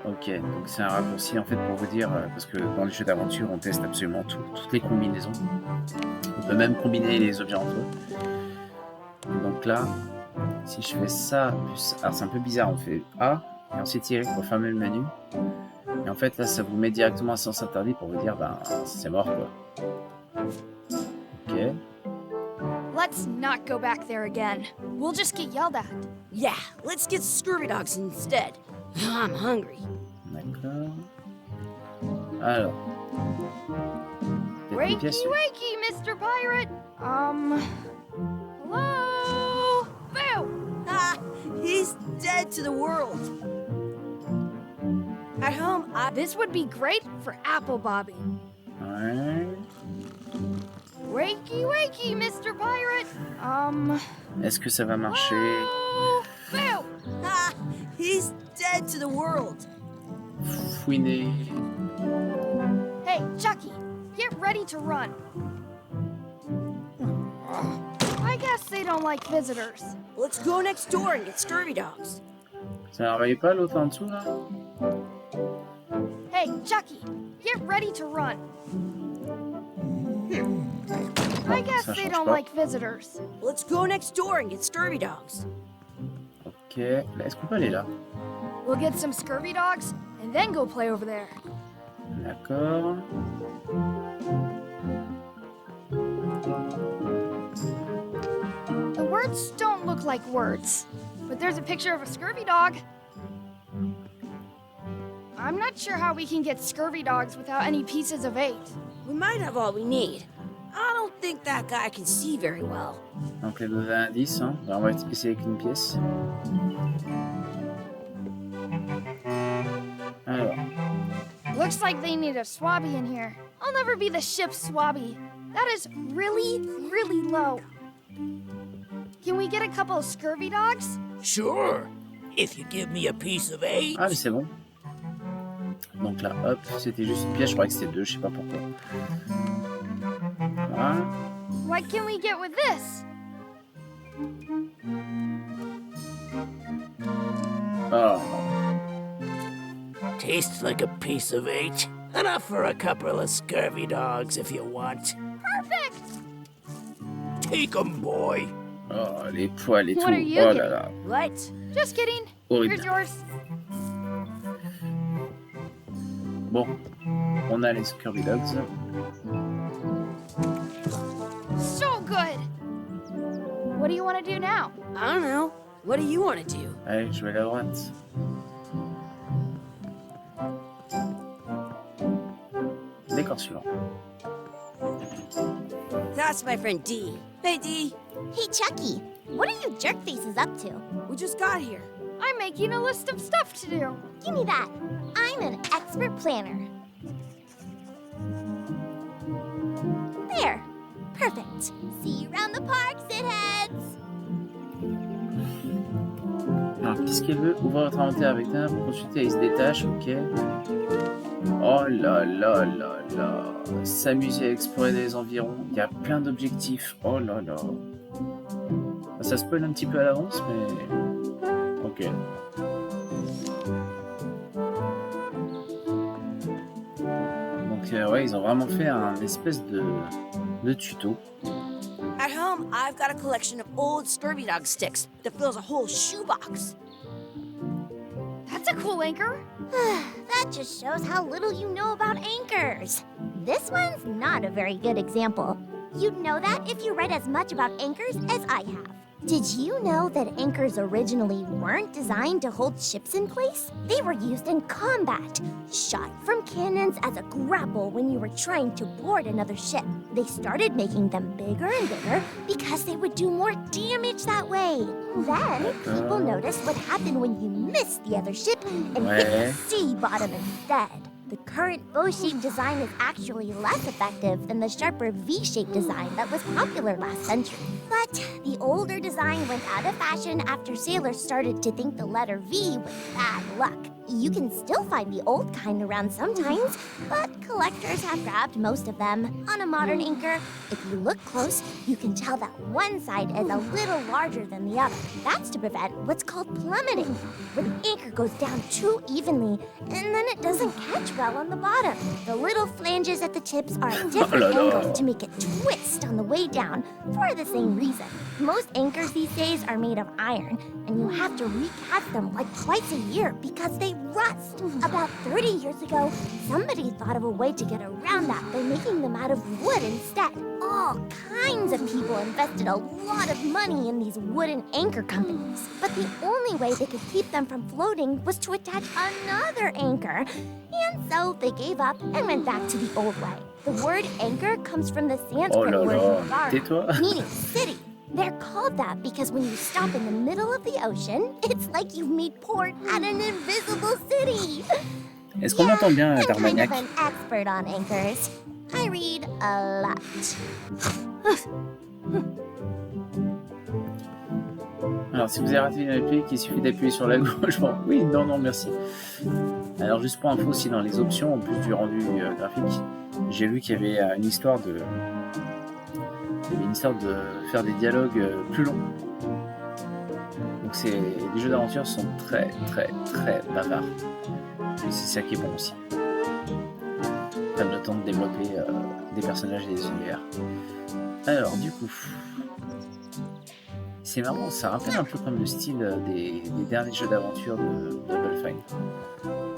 Ok, donc c'est un raccourci en fait pour vous dire, parce que dans les jeux d'aventure on teste absolument toutes les combinaisons. On peut même combiner les objets entre eux. Donc là, si je fais ça, alors c'est un peu bizarre, on fait A, et ensuite Y pour fermer le menu. Et en fait là ça vous met directement à sens interdit pour vous dire, ben c'est mort quoi. Ok. Let's not go back there again. We'll just get yelled at. Yeah, let's get scurvy dogs instead. I'm hungry. D'accord. Alors. Peut-être une Wakey, pièce. wakey, Mr. Pirate. Hello? Boo! Ah, he's dead to the world. At home, This would be great for apple bobbing. Ouais. Wakey, wakey, Mr. Pirate. Est-ce que ça va marcher? Hello? Boo! Ah, he's dead to the world. Fouiner. Hey, Chucky, get ready to run. I guess they don't like visitors. Let's go next door and get scurvy dogs. Ça n'arrive pas l'autre en dessous là? Hey, Chucky, get ready to run. I guess ça they change don't pas. like visitors. Let's go next door and get scurvy dogs. Ok. Est-ce qu'on peut aller là? We'll get some scurvy dogs and then go play over there. D'accord. The words don't look like words, but there's a picture of a scurvy dog. I'm not sure how we can get scurvy dogs without any pieces of 8. We might have all we need. I don't think that guy can see very well. Donc les deux indices, hein. Ben, on va essayer avec une pièce. Alors. Looks like they need a swabby in here. I'll never be the ship's swabby. That is really, really low. Can we get a couple of scurvy dogs? Sure, if you give me a piece of 8. Ah mais c'est bon. Donc là, hop, c'était juste une pièce, je croyais que c'était 2, je sais pas pourquoi. Voilà. What can we get with this? Oh. Tastes like a piece of 8. Enough for a couple of scurvy dogs if you want. Perfect! Take 'em, boy. Oh, les poils et What tout. are you Oh là getting? là. What? Just kidding. Horrible. Here's yours. Bon, on a les Scurvy Dogs. So good! What do you want to do now? I don't know. What do you want to do? Allez, je vais à la droite. Décor suivant. That's my friend D. Hey, D. Hey, Chucky, what are you jerk faces up to? We just got here. I'm making a list of stuff to do. Give me that. I'm an expert planner. There. Perfect. See you around the park, shitheads. Alors, qu'est-ce qu'elle veut? Ouvrir votre inventaire avec un pour consulter la liste des tâches, ok. Oh là là là là. S'amuser à explorer les environs. Il y a plein d'objectifs. Oh là là. Ça spoil un petit peu à l'avance, mais... Ok. Donc ouais, ils ont vraiment fait un espèce de tuto. At home, I've got a collection of old scurvy dog sticks that fills a whole shoebox. That's a cool anchor. That just shows how little you know about anchors. This one's not a very good example. You'd know that if you read as much about anchors as I have. Did you know that anchors originally weren't designed to hold ships in place? They were used in combat, shot from cannons as a grapple when you were trying to board another ship. They started making them bigger and bigger because they would do more damage that way. Then, people noticed what happened when you missed the other ship and hit the sea bottom instead. The current bow-shaped design is actually less effective than the sharper V-shaped design that was popular last century. But the older design went out of fashion after sailors started to think the letter V was bad luck. You can still find the old kind around sometimes, but collectors have grabbed most of them. On a modern anchor, if you look close, you can tell that one side is a little larger than the other. That's to prevent what's called plummeting, where the anchor goes down too evenly, and then it doesn't catch well on the bottom. The little flanges at the tips are at different angles to make it twist on the way down for the same reason. Most anchors these days are made of iron, and you have to recast them like twice a year because they rust. About 30 years ago, somebody thought of a way to get around that by making them out of wood instead. All kinds of people invested a lot of money in these wooden anchor companies, but the only way they could keep them from floating was to attach another anchor. And so they gave up and went back to the old way. The word anchor comes from the Sanskrit word nagara, meaning city. They're called that because when you stop in the middle of the ocean, it's like you've made port at an invisible city. Est-ce qu'on entend bien I'm kind d'Armagnac? of an expert on anchors. I read a lot. Alors, si vous avez raté une réplique, il suffit d'appuyer sur la gauche. Bon, oui, non, non, merci. Alors, juste pour info, aussi dans les options, en plus du rendu graphique, j'ai vu qu'il y avait une histoire de... Il y avait une histoire de faire des dialogues plus longs. Donc, les jeux d'aventure sont très, très, très bavards. Et c'est ça qui est bon aussi. Prennent le temps de développer des personnages et des univers. Alors, du coup... C'est marrant, ça rappelle un peu comme le style des derniers jeux d'aventure de Double Fine.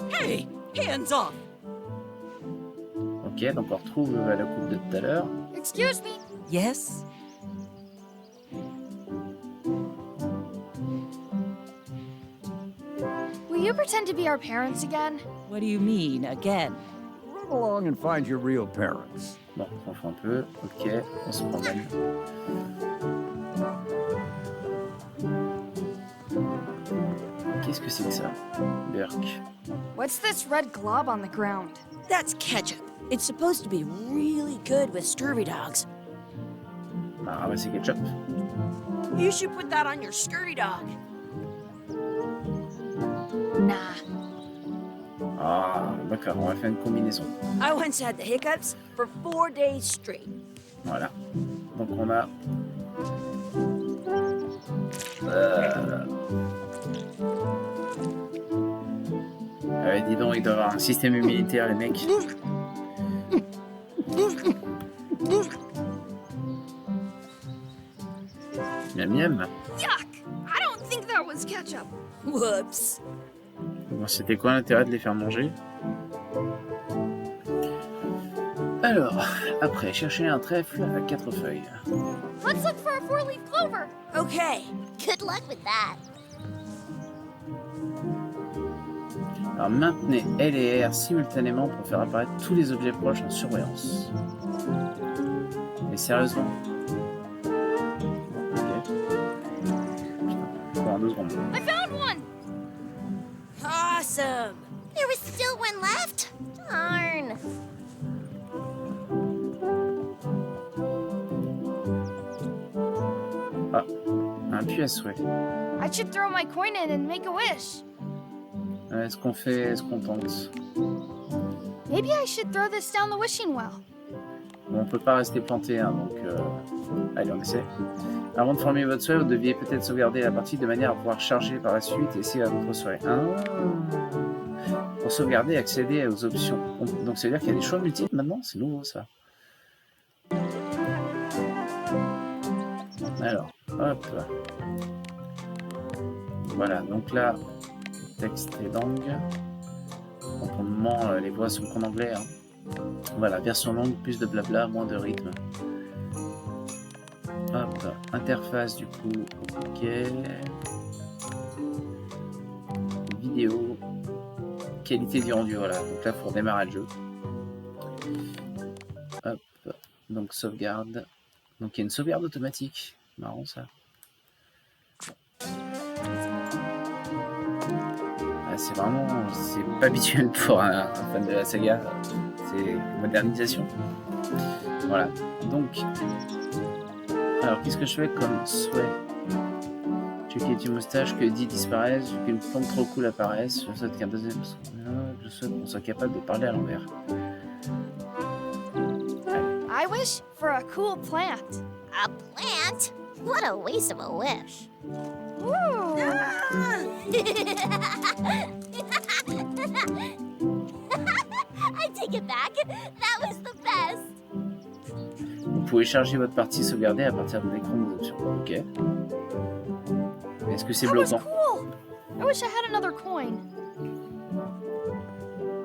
Hey, hands off! Ok, donc on retrouve la coupe de tout à l'heure. Excuse me. Yes? Will you pretend to be our parents again? What do you mean, again? Run along and find your real parents. Bon, on fait un peu. Ok, on se promène. Qu'est-ce que c'est que ça? Burk. What's this red glob on the ground? That's ketchup. It's supposed to be really good with scurvy dogs. Ah ouais, c'est ketchup. You should put that on your scurvy dog. Nah. Ah, d'accord, on va faire une combinaison. I once had the hiccups for 4 days straight. Voilà. Donc on a... dis donc, il doit avoir un système immunitaire, les mecs. Miam miam. Yuck! I don't think that was ketchup. Whoops. Bon, c'était quoi l'intérêt de les faire manger? Alors, après, chercher un trèfle à 4 feuilles. Let's look for a four-leaf clover. Okay. Good luck with that. Alors maintenez L et R simultanément pour faire apparaître tous les objets proches en surveillance. Mais sérieusement? Ok. Putain, encore 2 secondes. I found one. Awesome. There was still one left? Darn. Ah, un puits à souhait. I should throw my coin in and make a wish. Est-ce qu'on fait, est-ce qu'on tente? Maybe I should throw this down the wishing well. Bon, on peut pas rester planté, hein, donc allez, on essaie. Avant de former votre souhait, vous deviez peut-être sauvegarder la partie de manière à pouvoir charger par la suite et essayer à votre souhait. Pour sauvegarder et accéder aux options. Donc ça veut dire qu'il y a des choix multiples maintenant, c'est nouveau ça. Alors, hop. Voilà, donc là, texte est langue. Donc pour le moment, les voix sont en anglais. Hein. Voilà, version longue, plus de blabla, moins de rythme. Hop, interface du coup, ok. Vidéo, qualité du rendu, voilà. Donc là, pour démarrer le jeu. Hop, donc sauvegarde. Donc il y a une sauvegarde automatique. Marrant ça. C'est vraiment, c'est pas habituel pour un fan de la saga, c'est modernisation. Voilà, donc, alors qu'est-ce que je fais comme souhait? Checker une moustache, que Eddie disparaisse, qu'une plante trop cool apparaisse, je souhaite qu'un deuxième, je souhaite qu'on soit capable de parler à l'envers. I wish for a cool plant. A plant? What a waste of a wish. Ooh. I take it back. That was the best. Vous pouvez charger votre partie sauvegardée à partir de l'écran des options. Ok. Est-ce que c'est That was bloquant? cool. I wish I had another coin.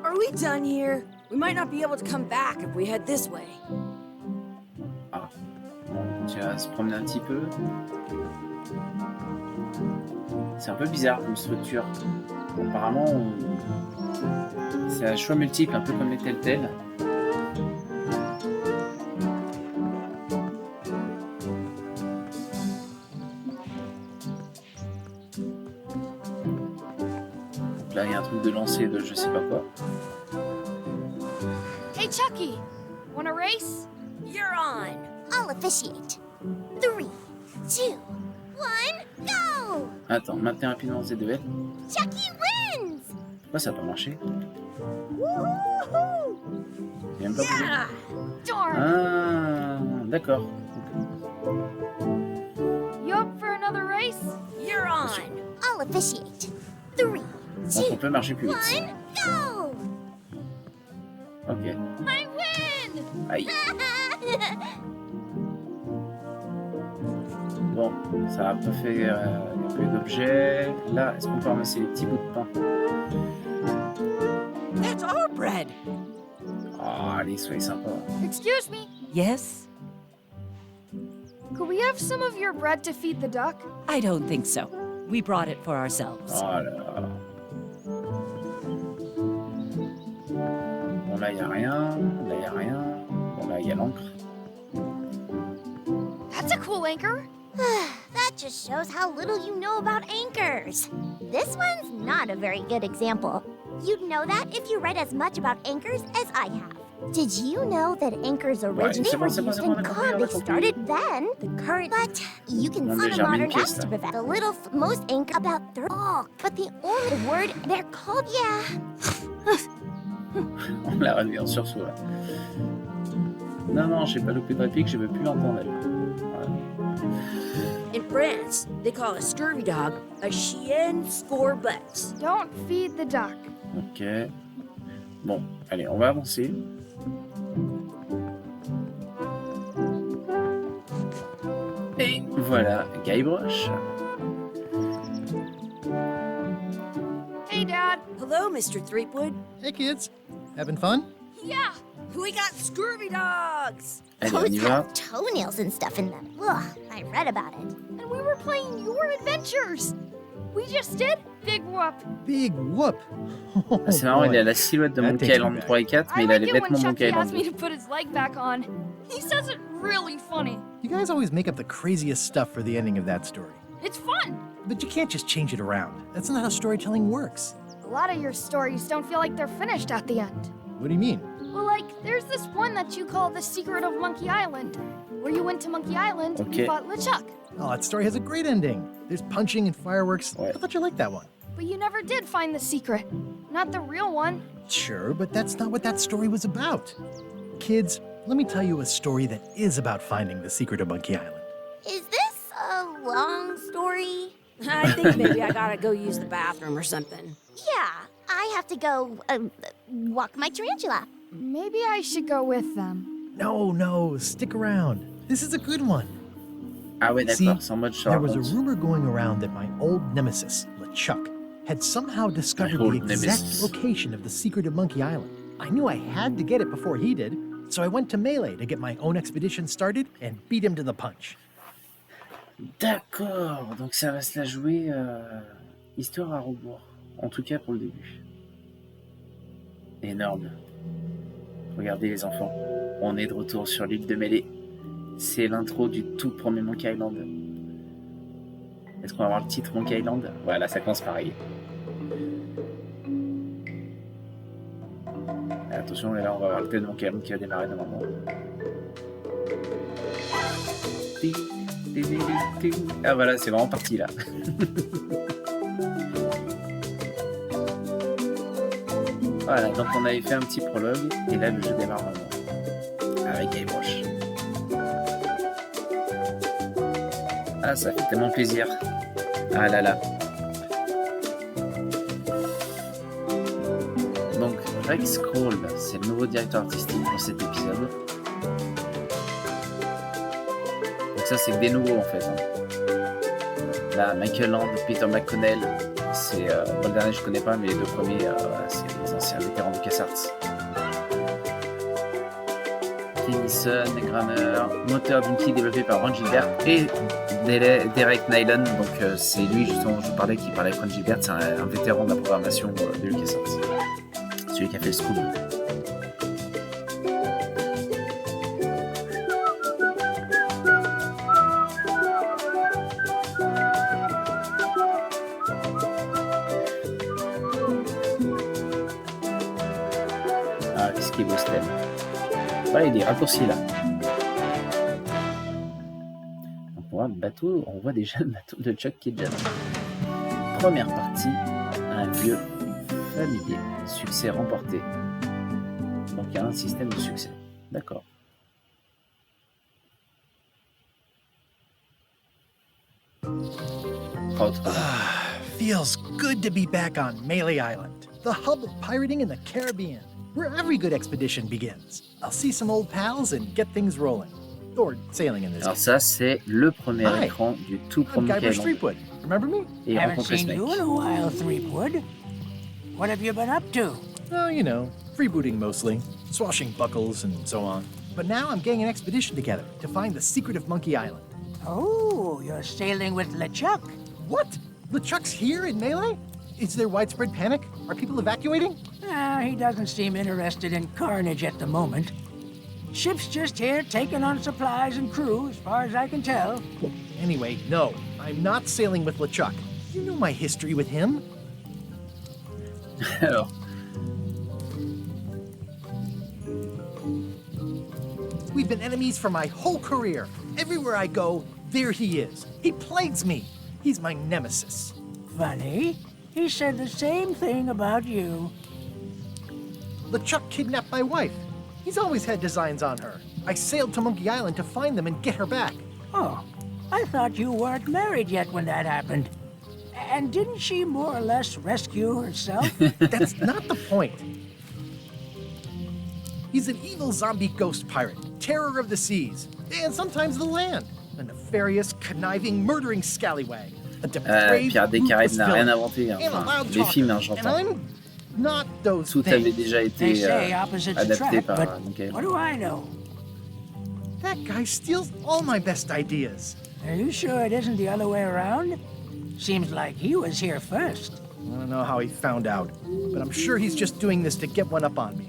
Are we done here? We might not be able to come back if we head this way. Ah. Bon, on continue à se promener un petit peu. C'est un peu bizarre comme structure. Apparemment, c'est un choix multiple, un peu comme les Telltale. Donc là, il y a un truc de lancer de je sais pas quoi. Hey, Chucky, wanna race? You're on. I'll officiate. 3, 2, 1, go! Attends, maintenez rapidement Z2L. Chucky wins! Pourquoi ça n'a pas marché? Woohoo! J'ai même pas bougé. Yeah! Darn. Ah, d'accord. You up for another race? You're on. I'll officiate. 3, Donc 2, on peut marcher plus 1, vite. go! Ok. I win! Aïe. Bon, ça a pas fait un peu d'objets. Là, est-ce qu'on peut ramasser les petits bouts de pain? That's our bread. Oh, allez, soyez sympa. Excuse me. Yes? Could we have some of your bread to feed the duck? I don't think so. We brought it for ourselves. Oh là là. Bon, là, il n'y a rien. Là, il n'y a rien. Bon, là, il y a l'encre. That's a cool anchor. That just shows how little you know about anchors. This one's not a very good example. You'd know that if you read as much about anchors as I have. Did you know that anchors originally were used in cars? They started then. The current, but you can Non, see mais the modern Germaine apps to prevent the little most anchor about oh, but the only word they're called, yeah. On l'a réduit en sursaut, là. Non, non, j'ai pas loupé de réplique, je veux plus l'entendre, elle. Voilà. In France, they call a scurvy dog a chien scorbut. Don't feed the duck. Ok. Bon, allez, on va avancer. Et voilà, Guybrush. Hey, Dad. Hello, Mr. Threepwood. Hey, kids. Having fun? Yeah. We got scurvy dogs. Allez, on y Those va. have toenails and stuff in them. Ugh, I read about it. And we were playing your adventures. We just did Big Whoop. Big whoop. Ah, c'est marrant, il a la silhouette de That Monkey takes Island me 3 et 4, mais I il a like les it when vêtements Monkey Chucky Island asks me 2. to put his leg back on. He says it really funny. You guys always make up the craziest stuff for the ending of that story. It's fun. But you can't just change it around. That's not how storytelling works. A lot of your stories don't feel like they're finished at the end. What do you mean? Well, like, there's this one that you call The Secret of Monkey Island, where you went to Monkey Island and Okay. fought LeChuck. Oh, that story has a great ending. There's punching and fireworks. Ouais. I thought you liked that one. But you never did find the secret. Not the real one. Sure, but that's not what that story was about. Kids, let me tell you a story that is about finding the secret of Monkey Island. Is this a long story? I think maybe I gotta go use the bathroom or something. Yeah, I have to go walk my tarantula. Maybe I should go with them. No, stick around. This is a good one. Ah ouais, See, d'accord, c'est en mode je te there was a raconte. Oh, rumor going around that my old nemesis, LeChuck, had somehow discovered My the old exact nemesis. location of the secret of Monkey Island. I knew I had to get it before he did, so I went to Melee to get my own expedition started and beat him to the punch. D'accord, donc ça va se la jouer histoire à rebours. En tout cas pour le début. Énorme. Regardez les enfants, on est de retour sur l'île de Melee. C'est l'intro du tout premier Monkey Island. Est-ce qu'on va avoir le titre Monkey Island? Voilà, ça commence pareil. Et attention, et là on va avoir le thème de Monkey Island qui va démarrer normalement. Ah voilà, c'est vraiment parti là. Voilà, donc on avait fait un petit prologue, et là le jeu démarre vraiment. Avec Guybrush. Ah, ça fait tellement plaisir. Ah là là. Donc, Rex Crawl, c'est le nouveau directeur artistique pour cet épisode. Donc ça, c'est que des nouveaux en fait. Là, Michael Land, Peter McConnell, c'est bon, le dernier je connais pas, mais les deux premiers, c'est les anciens vétérans de LucasArts. Tennyson, Grammer, moteur d'Inky développé par Ron Gilbert et Derek Nylon, donc c'est lui justement dont je parlais qui parlait avec Ron Gilbert, c'est un vétéran de la programmation de LucasArts, celui qui a fait le Scooby. Ah, qu'est-ce qui est beau ce thème. Voilà, il est raccourci là. Donc on voit le bateau, on voit déjà le bateau de Chuck qui est déjà là. Première partie, un lieu familier, succès remporté. Donc il y a un système de succès. D'accord. Autre. Feels good to be back on Melee Island, the hub of pirating in the Caribbean, where every good expedition begins. I'll see some old pals and get things rolling. Or sailing in this Alors case. ça c'est le premier Hi. écran du tout I'm premier Guybrush Island. Threepwood. Remember me? Et il Haven't rencontre le seen Snake. you in a while, Threepwood. What have you been up to? Oh, you know, freebooting mostly, swashing buckles and so on. But now I'm getting an expedition together to find the secret of Monkey Island. Oh, you're sailing with LeChuck. What? LeChuck's here in Melee? Is there widespread panic? Are people evacuating? He doesn't seem interested in carnage at the moment. Ship's just here taking on supplies and crew, as far as I can tell. Anyway, no, I'm not sailing with LeChuck. You know my history with him. Alors, We've been enemies for my whole career. Everywhere I go, there he is. He plagues me. He's my nemesis. Funny. He said the same thing about you. LeChuck kidnapped my wife. He's always had designs on her. I sailed to Monkey Island to find them and get her back. Oh, I thought you weren't married yet when that happened. And didn't she more or less rescue herself? That's not the point. He's an evil zombie ghost pirate, terror of the seas, and sometimes the land. A nefarious, conniving, murdering scallywag. A depraved, Pirates des ruthless Caraïbes n'a rien villain. inventé. Hein. And a Enfin, loud les films, hein, talker. And j'entends. I'm not those Tout avait things. déjà They été say opposites adapté attract, par but Monkey what Island. do I know? That guy steals all my best ideas. Are you sure it isn't the other way around? Seems like he was here first. I don't know how he found out, but I'm sure he's just doing this to get one up on me.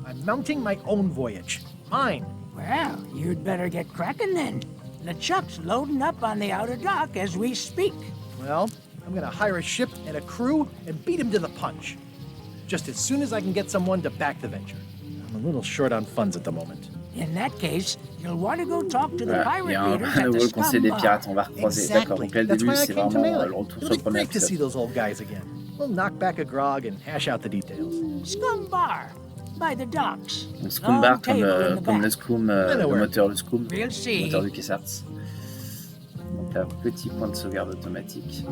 I'm mounting my own voyage. Mine. Well, you'd better get cracking then. LeChuck's loading up on the outer dock as we speak. Well, I'm gonna hire a ship and a crew and beat him to the punch. Just as soon as I can get someone to back the venture. I'm a little short on funds at the moment. In that case, you'll want to go talk to the Voilà, il y pirate a leaders un at the nouveau conseil des scum pirates, bar. on va recroiser. D'accord, Exactly. donc là le That's début why I c'est came to vraiment Melee. le retour It'll sur be le premier great to see épisode. those old guys again. We'll knock back a grog and hash out the details. Scum bar by the docks. Donc Scum Bar comme le Scum, le Nowhere. moteur du Scum, We'll le see. moteur du Kessarts. Donc là, petit point de sauvegarde automatique.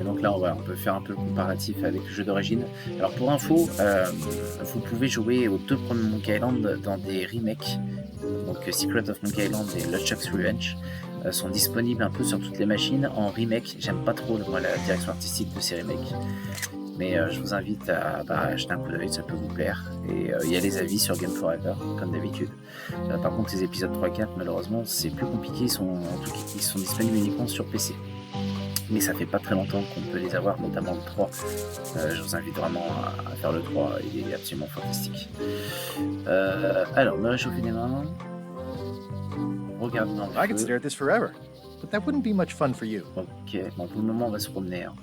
Et donc là, on peut faire un peu le comparatif avec le jeu d'origine. Alors pour info, vous pouvez jouer aux 2 premiers Monkey Island dans des remakes. Donc Secret of Monkey Island et LeChuck's Revenge sont disponibles un peu sur toutes les machines en remake. J'aime pas trop moi, la direction artistique de ces remakes. Mais je vous invite à jeter un coup d'œil, ça peut vous plaire. Et il y a les avis sur Game Forever, comme d'habitude. Par contre, les épisodes 3 et 4, malheureusement, c'est plus compliqué. Ils sont disponibles uniquement sur PC. Mais ça fait pas très longtemps qu'on peut les avoir, notamment le 3. Je vous invite vraiment à faire le 3, il est absolument fantastique. Alors, me réchauffer les mains. Regardez dans le I could feu. stare at this forever, but that wouldn't be much fun for you. Ok, bon, pour le moment, on va se promener. Hein.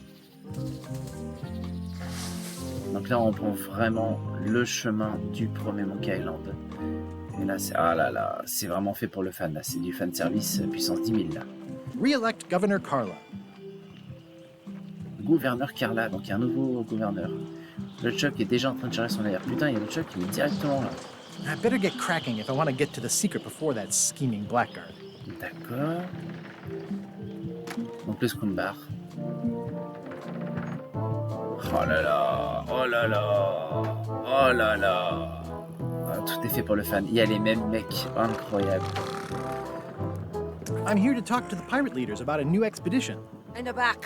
Donc là, on prend vraiment le chemin du premier Monkey Island. Et là, c'est vraiment fait pour le fan. Là, c'est du fan service puissance 10 000. Là. Re-elect Governor Carla. Gouverneur Carla, donc il y a un nouveau gouverneur. Le Chuck est déjà en train de charger son air. Putain, il y a le Chuck qui est directement là. I better get cracking if I want to get to the secret before that scheming blackguard. D'accord. Donc le Scum Bar. Oh là là, oh là là, oh là là. Ah, tout est fait pour le fan. Il y a les mêmes mecs, incroyable. I'm here to talk to the pirate leaders about a new expedition. In the back.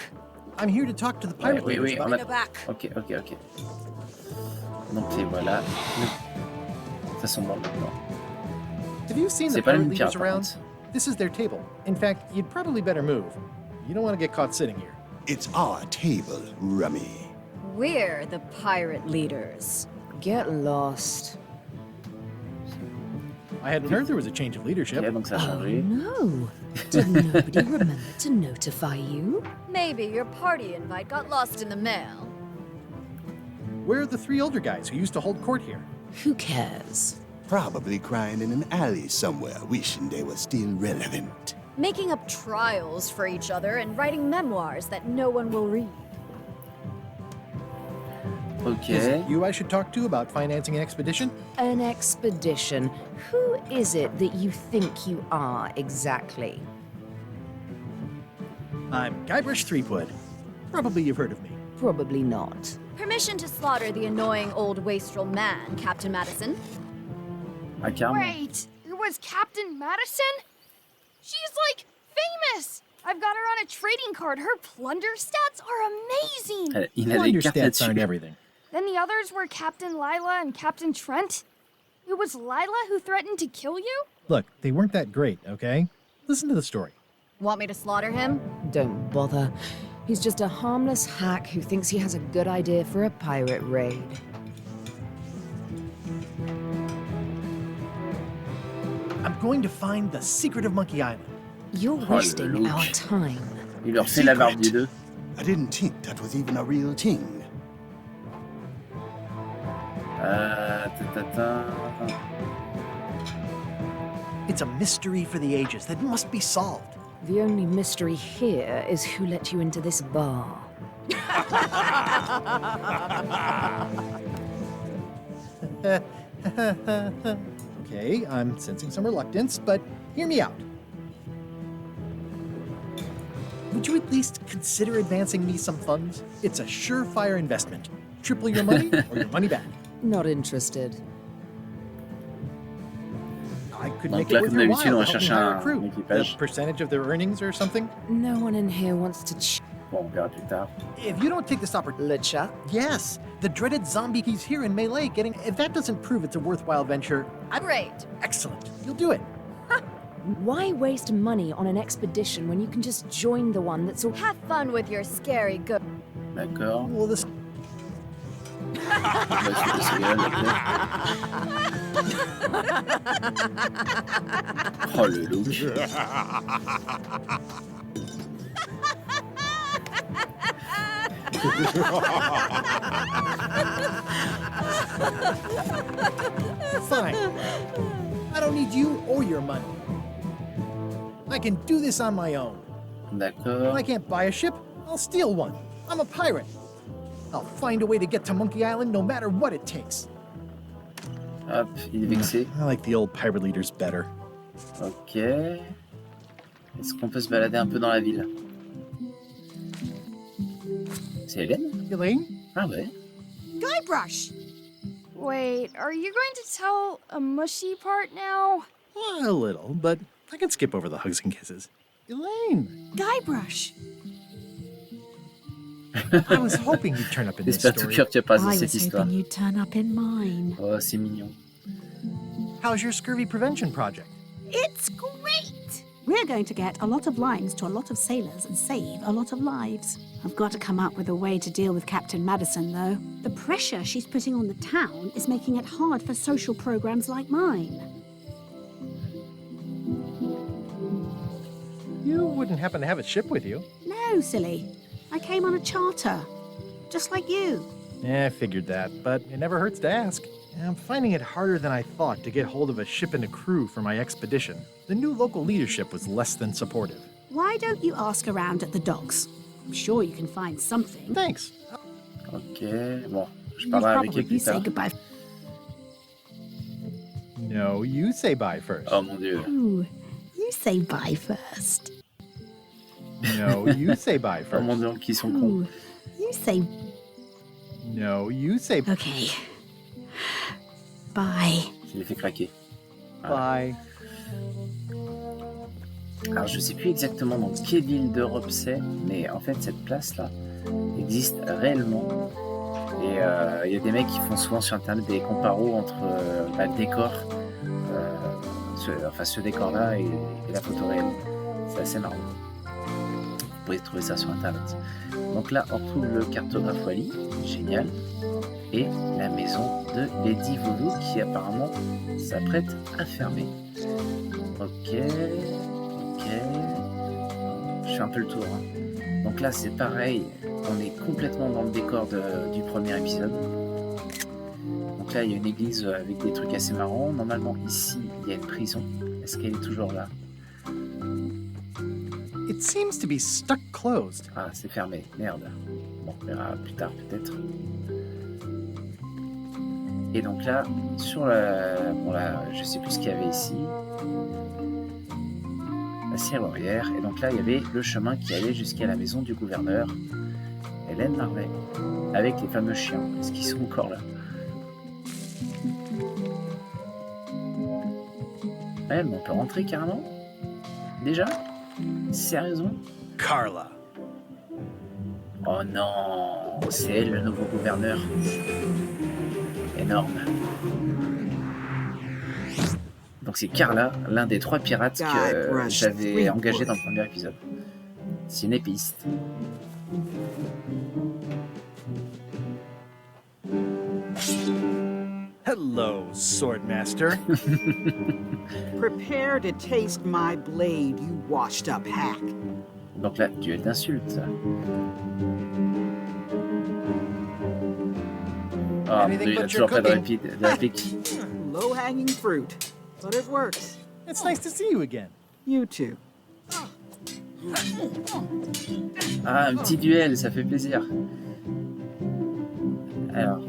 I'm here to talk to the pirate Oui, leaders oui, about... on In the back. Ok. Donc les voilà. Ça sont bons maintenant. Have you seen the C'est pas la pirate même pierre leaders par around? contre. This is their table. In fact, you'd probably better move. You don't want to get caught sitting here. It's our table, Rummy. We're the pirate leaders. Get lost. I hadn't heard there was a change of leadership. Ok, donc ça a Oh changé. no! Did nobody remember to notify you? Maybe your party invite got lost in the mail. Where are the 3 older guys who used to hold court here? Who cares? Probably crying in an alley somewhere, wishing they were still relevant. Making up trials for each other and writing memoirs that no one will read. Ok. Is it you I should talk to about financing an expedition? An expedition. Who is it that you think you are exactly? I'm Guybrush Threepwood. Probably you've heard of me. Probably not. Permission to slaughter the annoying old wastrel man, Captain Madison. Ah, carrément. Wait, it was Captain Madison? She's like famous! I've got her on a trading card. Her plunder stats are amazing! Il a des Wonder cartes stats aren't là-dessus. everything. Then the others were Captain Lila and Captain Trent. It was Lila who threatened to kill you? Look, they weren't that great, okay? Listen to the story. Want me to slaughter him? Don't bother. He's just a harmless hack who thinks he has a good idea for a pirate raid. I'm going to find the secret of Monkey Island. You're le wasting look. our time. Il leur fait la barbe du 2. I didn't think that was even a real thing. It's a mystery for the ages that must be solved. The only mystery here is who let you into this bar. Okay, I'm sensing some reluctance, but hear me out. Would you at least consider advancing me some funds? It's a surefire investment. Triple your money or your money back. Not interested. I could Donc make là, it worth comme your d'habitude, on while va to help me chercher hire a un crew. équipage. The percentage of their earnings or something? No one in here wants to Bon, on verra plus tard. If you don't take this opportunity... LeChuck? Yes, the dreaded zombie he's here in Melee getting... If that doesn't prove it's a worthwhile venture... Great. Excellent. You'll do it. Why waste money on an expedition when you can just join the one that's all... Have fun with your scary good. D'accord. Well, this... On va essayer de se galer après. Oh le look. Fine. I don't need you or your money. I can do this on my own. If D'accord. I can't buy a ship, I'll steal one. I'm a pirate. I'll find a way to get to Monkey Island no matter what it takes. Hop, il est vexé. I like the old pirate leaders better. Ok. Est-ce qu'on peut se balader un peu dans la ville? C'est Hélène? Elaine? Ah ouais. Guybrush! Wait, are you going to tell a mushy part now? A little, but I can skip over the hugs and kisses. Elaine! Guybrush! I was hoping you'd turn up in this J'espère tout story. cœur que tu passes dans I cette was histoire. hoping you'd turn up in mine. Oh, c'est mignon. How's your scurvy prevention project? It's great! We're going to get a lot of lines to a lot of sailors and save a lot of lives. I've got to come up with a way to deal with Captain Madison, though. The pressure she's putting on the town is making it hard for social programs like mine. You wouldn't happen to have a ship with you. No, silly. I came on a charter. Just like you. Yeah, I figured that, but it never hurts to ask. I'm finding it harder than I thought to get hold of a ship and a crew for my expedition. The new local leadership was less than supportive. Why don't you ask around at the docks? I'm sure you can find something. Thanks. Ok, bon, je You parlerai avec elle probably plus say tard. goodbye. No, you say bye first. Oh mon dieu. Ooh, you say bye first. No, you say bye Oh mon first. dieu, qu'ils sont cons. Ooh, you say... No, you say Okay. Bye. Je l'ai fait craquer. bye. Alors je sais plus exactement dans quelle ville d'Europe c'est, mais en fait cette place-là existe réellement. Et il y a des mecs qui font souvent sur internet des comparos entre le décor, ce décor-là et la photo réelle. C'est assez marrant. Vous pouvez trouver ça sur internet. Donc là on retrouve le cartographe Wally, génial. Et la maison de Lady Voodoo qui apparemment s'apprête à fermer. Ok. Je fais un peu le tour. Hein. Donc là c'est pareil, on est complètement dans le décor du premier épisode. Donc là il y a une église avec des trucs assez marrants. Normalement ici il y a une prison. Est-ce qu'elle est toujours là? It seems to be stuck closed. Ah c'est fermé, merde. Bon, on verra plus tard peut-être. Et donc là, sur je sais plus ce qu'il y avait ici. La serrurière. Et donc là, il y avait le chemin qui allait jusqu'à la maison du gouverneur, Hélène Marvet, avec les fameux chiens. Est-ce qu'ils sont encore là? Ouais, mais on peut rentrer carrément? Déjà? Sérieusement? Carla. Oh non! C'est elle, le nouveau gouverneur. Énorme. Donc c'est Carla, l'un des 3 pirates que j'avais engagé dans le premier épisode. C'est une épéiste. Hello, Swordmaster. Prepare to taste my blade, you washed up hack. Donc là, duel d'insultes. Ah, mon Dieu, il a toujours pas de réplique. Low-hanging fruit, but it works. It's nice to see you again. You too. Ah, un petit duel, ça fait plaisir. Alors.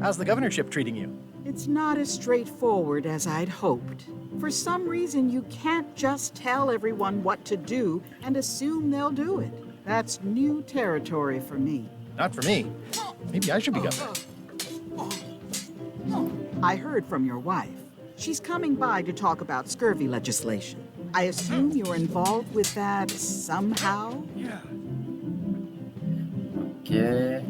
How's the governorship treating you? It's not as straightforward as I'd hoped. For some reason, you can't just tell everyone what to do and assume they'll do it. That's new territory for me. Not for me. Maybe I should be governor. I heard from your wife. She's coming by to talk about scurvy legislation. I assume you're involved with that somehow? Yeah. Ok.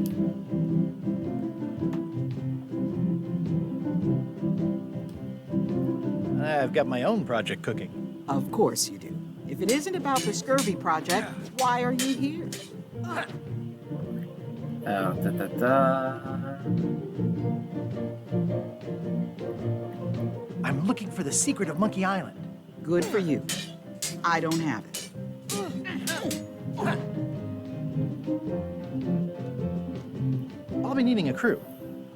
I've got my own project cooking. Of course you do. If it isn't about the scurvy project, why are you here? Alors, ta. I'm looking for the secret of Monkey Island. Good for you. I don't have it. I'll be needing a crew.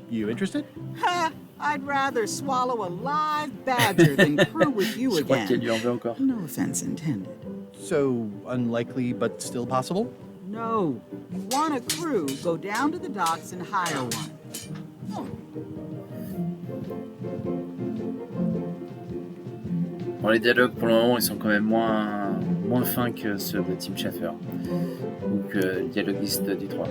You interested? Ha! I'd rather swallow a live badger than crew with you Je crois qu'elle again. lui en veut encore. No offense intended. So, unlikely but still possible? No. You want a crew, go down to the docks and hire one. Bon, les dialogues, pour le moment, ils sont quand même moins fins que ceux de Tim Schafer. Ou que le dialoguiste du 3.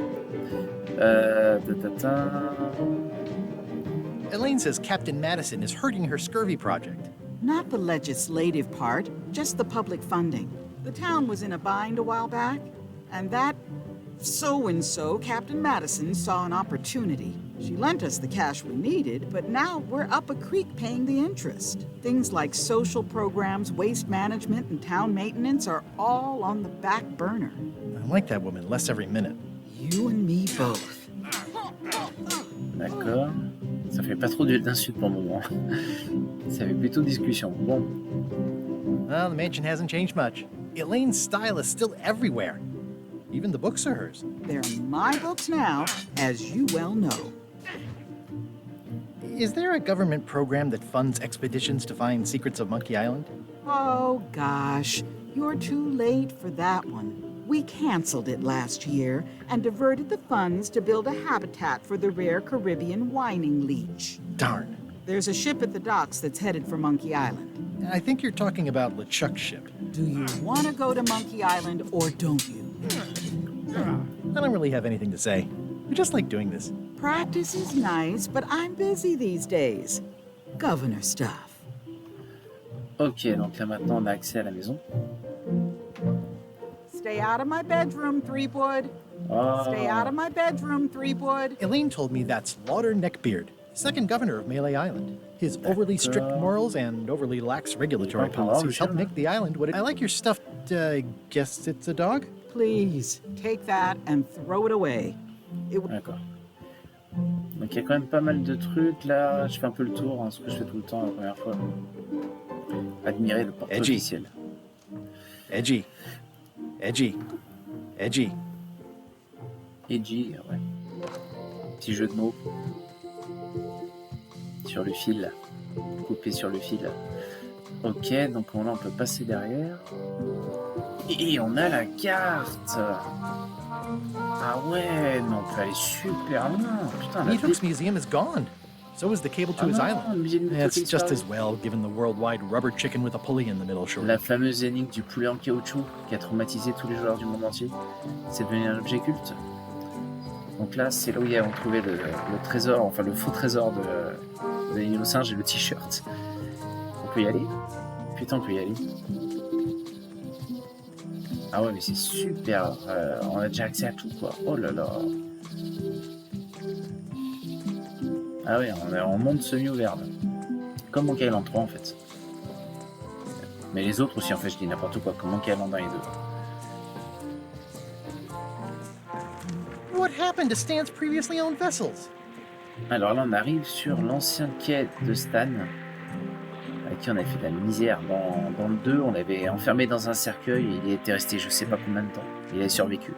Elaine says Captain Madison is hurting her scurvy project. Not the legislative part, just the public funding. The town was in a bind a while back, and that so-and-so, Captain Madison, saw an opportunity. She lent us the cash we needed, but now we're up a creek paying the interest. Things like social programs, waste management, and town maintenance are all on the back burner. I like that woman less every minute. You and me both. D'accord. Ça fait pas trop d'insultes pour le moment. Ça fait plutôt discussion. Bon. Well, the mansion hasn't changed much. Elaine's style is still everywhere. Even the books are hers. They're my books now, as you well know. Is there a government program that funds expeditions to find secrets of Monkey Island? Oh, gosh. You're too late for that one. We canceled it last year and diverted the funds to build a habitat for the rare Caribbean whining leech. Darn. There's a ship at the docks that's headed for Monkey Island. I think you're talking about LeChuck's ship. Do you want to go to Monkey Island or don't you? I don't really have anything to say. I just like doing this. Practice is nice, but I'm busy these days. Governor stuff. Ok, donc là maintenant on a accès à la maison. Stay out of my bedroom, Threepwood. Oh. Stay out of my bedroom, Threepwood. Elaine told me that's Lauder Neckbeard, second governor of Melee Island. His overly strict morals and overly lax regulatory policies help make the island what it... I like your stuffed, guess it's a dog? Please, take that and throw it away. D'accord. Donc il y a quand même pas mal de trucs là. Je fais un peu le tour, hein, ce que je fais tout le temps la première fois. Admirer le portrait officiel. Edgy. Edgy. Edgy. Edgy, ouais. Petit jeu de mots. Sur le fil. Coupé sur le fil. Ok, donc là on peut passer derrière. Et on a la carte. Ah ouais, mais on peut aller super loin. Putain, la Neathook's museum is gone. So is the cable to his island. It's just as well, given the worldwide rubber chicken with a pulley in the middle shortage. La fameuse énigme du poulet en caoutchouc qui a traumatisé tous les joueurs du monde entier. C'est devenu un objet culte. Donc là, c'est là où on trouvait le trésor, enfin le faux trésor de l'île au singe et le t-shirt. On peut y aller? Putain, on peut y aller. Ah ouais, mais c'est super. On a déjà accès à tout, quoi. Oh là là. Ah ouais, on est en monde semi-ouvert là. Comme Monkey Island 3 en fait. Mais les autres aussi en fait, je dis n'importe quoi, comme Monkey Island 1 et 2. What happened to Stan's previously owned vessels? Alors là on arrive sur l'ancien quai de Stan, avec qui on avait fait de la misère. Dans le 2, on l'avait enfermé dans un cercueil, et il était resté je sais pas combien de temps. Il avait survécu.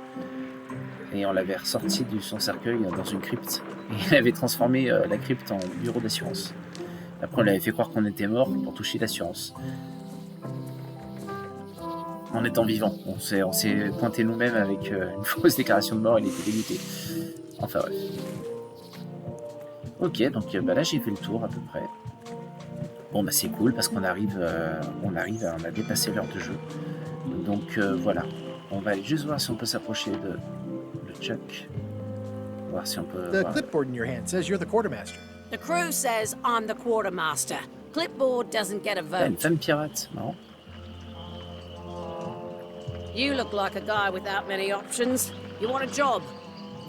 Et on l'avait ressorti de son cercueil dans une crypte. Et il avait transformé la crypte en bureau d'assurance. Après, on l'avait fait croire qu'on était mort pour toucher l'assurance. En étant vivant. On s'est pointé nous-mêmes avec une fausse déclaration de mort, il était dégoûté. Enfin bref. Ok, donc là j'ai fait le tour à peu près. Bon bah c'est cool parce qu'on arrive, on a dépassé l'heure de jeu. Donc voilà. On va aller juste voir si on peut s'approcher de Chuck. Voir si on peut. The clipboard in your hand says you're the quartermaster. The crew says I'm the quartermaster. Clipboard doesn't get a Ah, une vote. femme pirate, marrant. You look like a guy without many options. You want a job?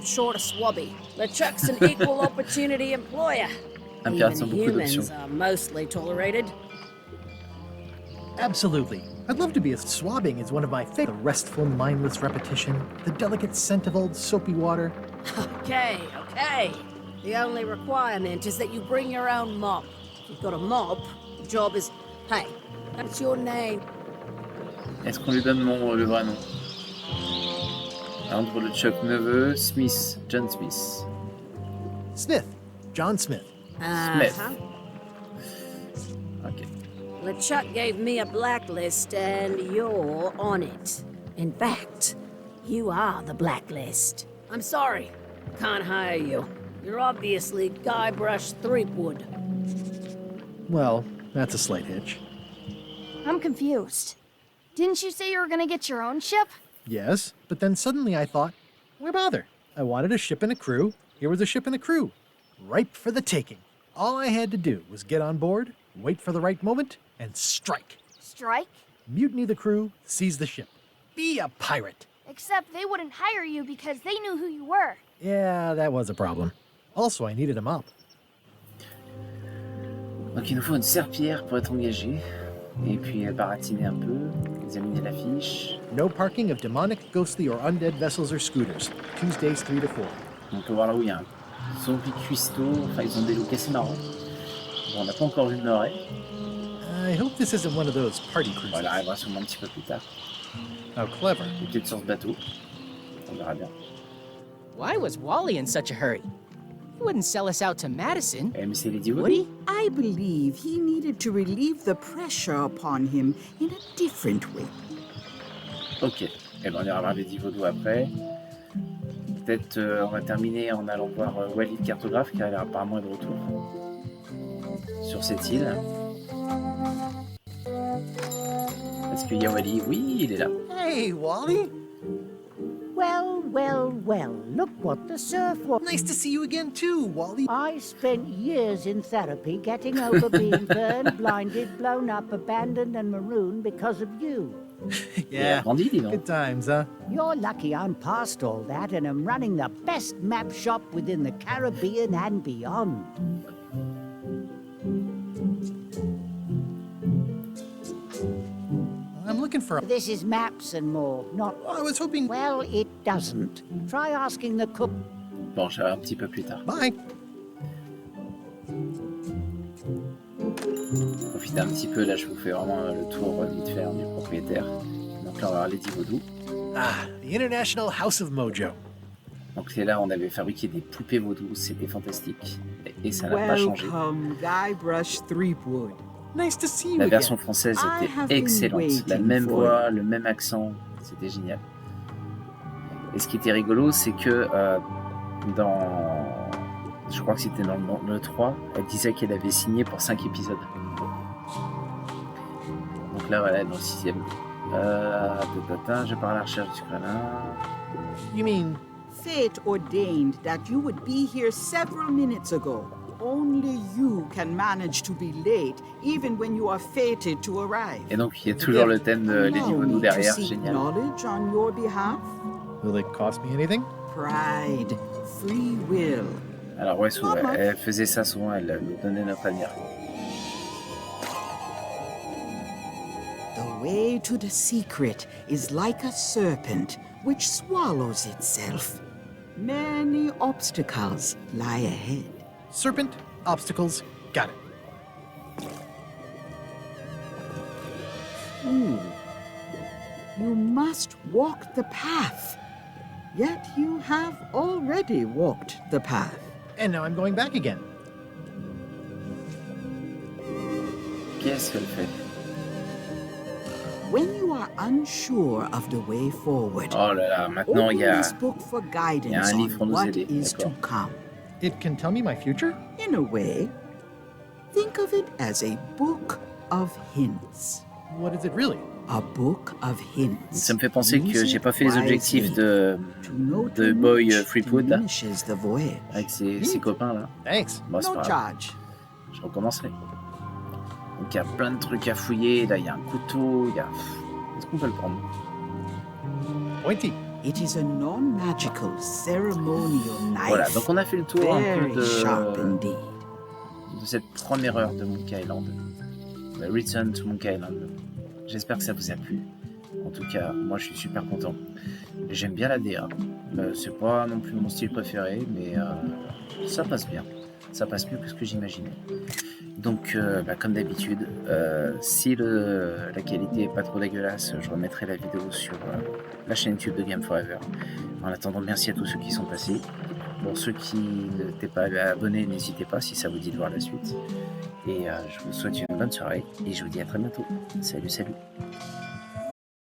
Short of swabby. LeChuck's an equal opportunity employer. Un pirate Even sans beaucoup d'options. humans are mostly tolerated. Absolutely. I'd love to be a swabbing is one of my favorites. The restful, mindless repetition, the delicate scent of old soapy water. Okay. The only requirement is that you bring your own mop. If you've got a mop, the job is... Hey, what's your name? Est-ce qu'on lui donne le vrai nom? Andrew LeChuck neveu, Smith, John Smith. Smith. John Smith. Smith. Ok. LeChuck gave me a blacklist, and you're on it. In fact, you are the blacklist. I'm sorry, can't hire you. You're obviously Guybrush Threepwood. Well, that's a slight hitch. I'm confused. Didn't you say you were gonna get your own ship? Yes, but then suddenly I thought, why bother? I wanted a ship and a crew. Here was a ship and a crew. Ripe for the taking. All I had to do was get on board, wait for the right moment, and strike. Strike? Mutiny the crew, seize the ship. Be a pirate. Except they wouldn't hire you because they knew who you were. Yeah, that was a problem. Also, I needed a mop. Donc il nous faut une serpillière pour être engagé. Et puis baratiner un peu, examiner la fiche. No parking of demonic, ghostly, or undead vessels or scooters. Tuesdays 3 to 4. On peut voir là où il y a un zombie cuistot. Enfin, ils ont des looks assez marrants. Bon, on n'a pas encore vu le nord. I hope this isn't one of those party cruises. Voilà, elle arrivera sûrement un petit peu plus tard. How clever. Et peut-être sur ce bateau. On verra bien. Why was Wally in such a hurry? He wouldn't sell us out to Madison, Eh, mais c'est Lady would Woody. he? I believe he needed to relieve the pressure upon him in a different way. Ok. Eh ben, on ira voir Lady Vaudou après. Peut-être on va terminer en allant voir Wally le cartographe, car il apparemment est de retour sur cette île. Est-ce qu'il y a Wally? Oui, il est là. Hey, Wally! Well, well, well, look what the surf was. Nice to see you again, too, Wally. I spent years in therapy getting over being burned, blinded, blown up, abandoned, and marooned because of you. Yeah, grandi, dis donc. good times, huh? You're lucky I'm past all that and am running the best map shop within the Caribbean and beyond. I'm looking for a... This is maps and more, not... I was hoping... Well, it doesn't. Try asking the cook. Bon, je vais un petit peu plus tard. Bye. Profitez un petit peu, là je vous fais vraiment le tour vite fait du propriétaire. Donc là on va voir Lady Vaudou. Ah, the International House of Mojo. Donc c'est là on avait fabriqué des poupées vaudou, c'était fantastique. Et ça n'a pas changé. Welcome, Guybrush Threepwood. Nice to see you La again. version française I have était been excellente. La waiting même for voix, le même accent, c'était génial. Et ce qui était rigolo, c'est que je crois que c'était dans le 3, elle disait qu'elle avait signé pour 5 épisodes. Donc là, voilà, dans le 6e. Je pars à la recherche du screener. You mean... Fate ordained that you would be here several minutes ago. Only you can manage to be late, even when you are fated to arrive. Et donc, il y a toujours le thème de Lady Allow Vaudou me to derrière, seek génial. knowledge on your behalf. Will it cost me anything? Pride, free will. Alors ouais, souvent, elle faisait ça souvent, elle nous donnait notre avenir. The way to the secret is like a serpent which swallows itself. Many obstacles lie ahead. Serpent, obstacles, got it. You must walk the path. Yet you have already walked the path. And now I'm going back again. Qu'est-ce qu'elle fait? When you are unsure of the way forward, Oh là là, maintenant il y a... open this book for il y a guidance un on livre pour nous what aider, is to d'accord. come. It can tell me my future? In a way, think of it as a book of hints. What is it really? A book of hints. Ça me fait penser que j'ai pas fait les Use it objectifs wisely. de To know de too Boy much Threepwood là, diminishes the voyage. avec ses copains là. Thanks. Bon, c'est No pas grave, charge. je recommencerai. Donc il y a plein de trucs à fouiller, là il y a un couteau, il y a... Est-ce qu'on peut le prendre? Pointy. It is a non-magical ceremonial knife. Voilà, donc on a fait le tour un Very peu sharp indeed. de cette première heure de Monkey Island. The Return to Monkey Island. J'espère que ça vous a plu. En tout cas, moi je suis super content. J'aime bien la DA. C'est pas non plus mon style préféré, mais ça passe bien. Ça passe mieux que ce que j'imaginais. Donc, comme d'habitude, si la qualité est pas trop dégueulasse, je remettrai la vidéo sur la chaîne YouTube de Game Forever. En attendant, merci à tous ceux qui sont passés. Pour ceux qui n'étaient pas abonnés, n'hésitez pas si ça vous dit de voir la suite. Et je vous souhaite une bonne soirée et je vous dis à très bientôt. Salut, salut.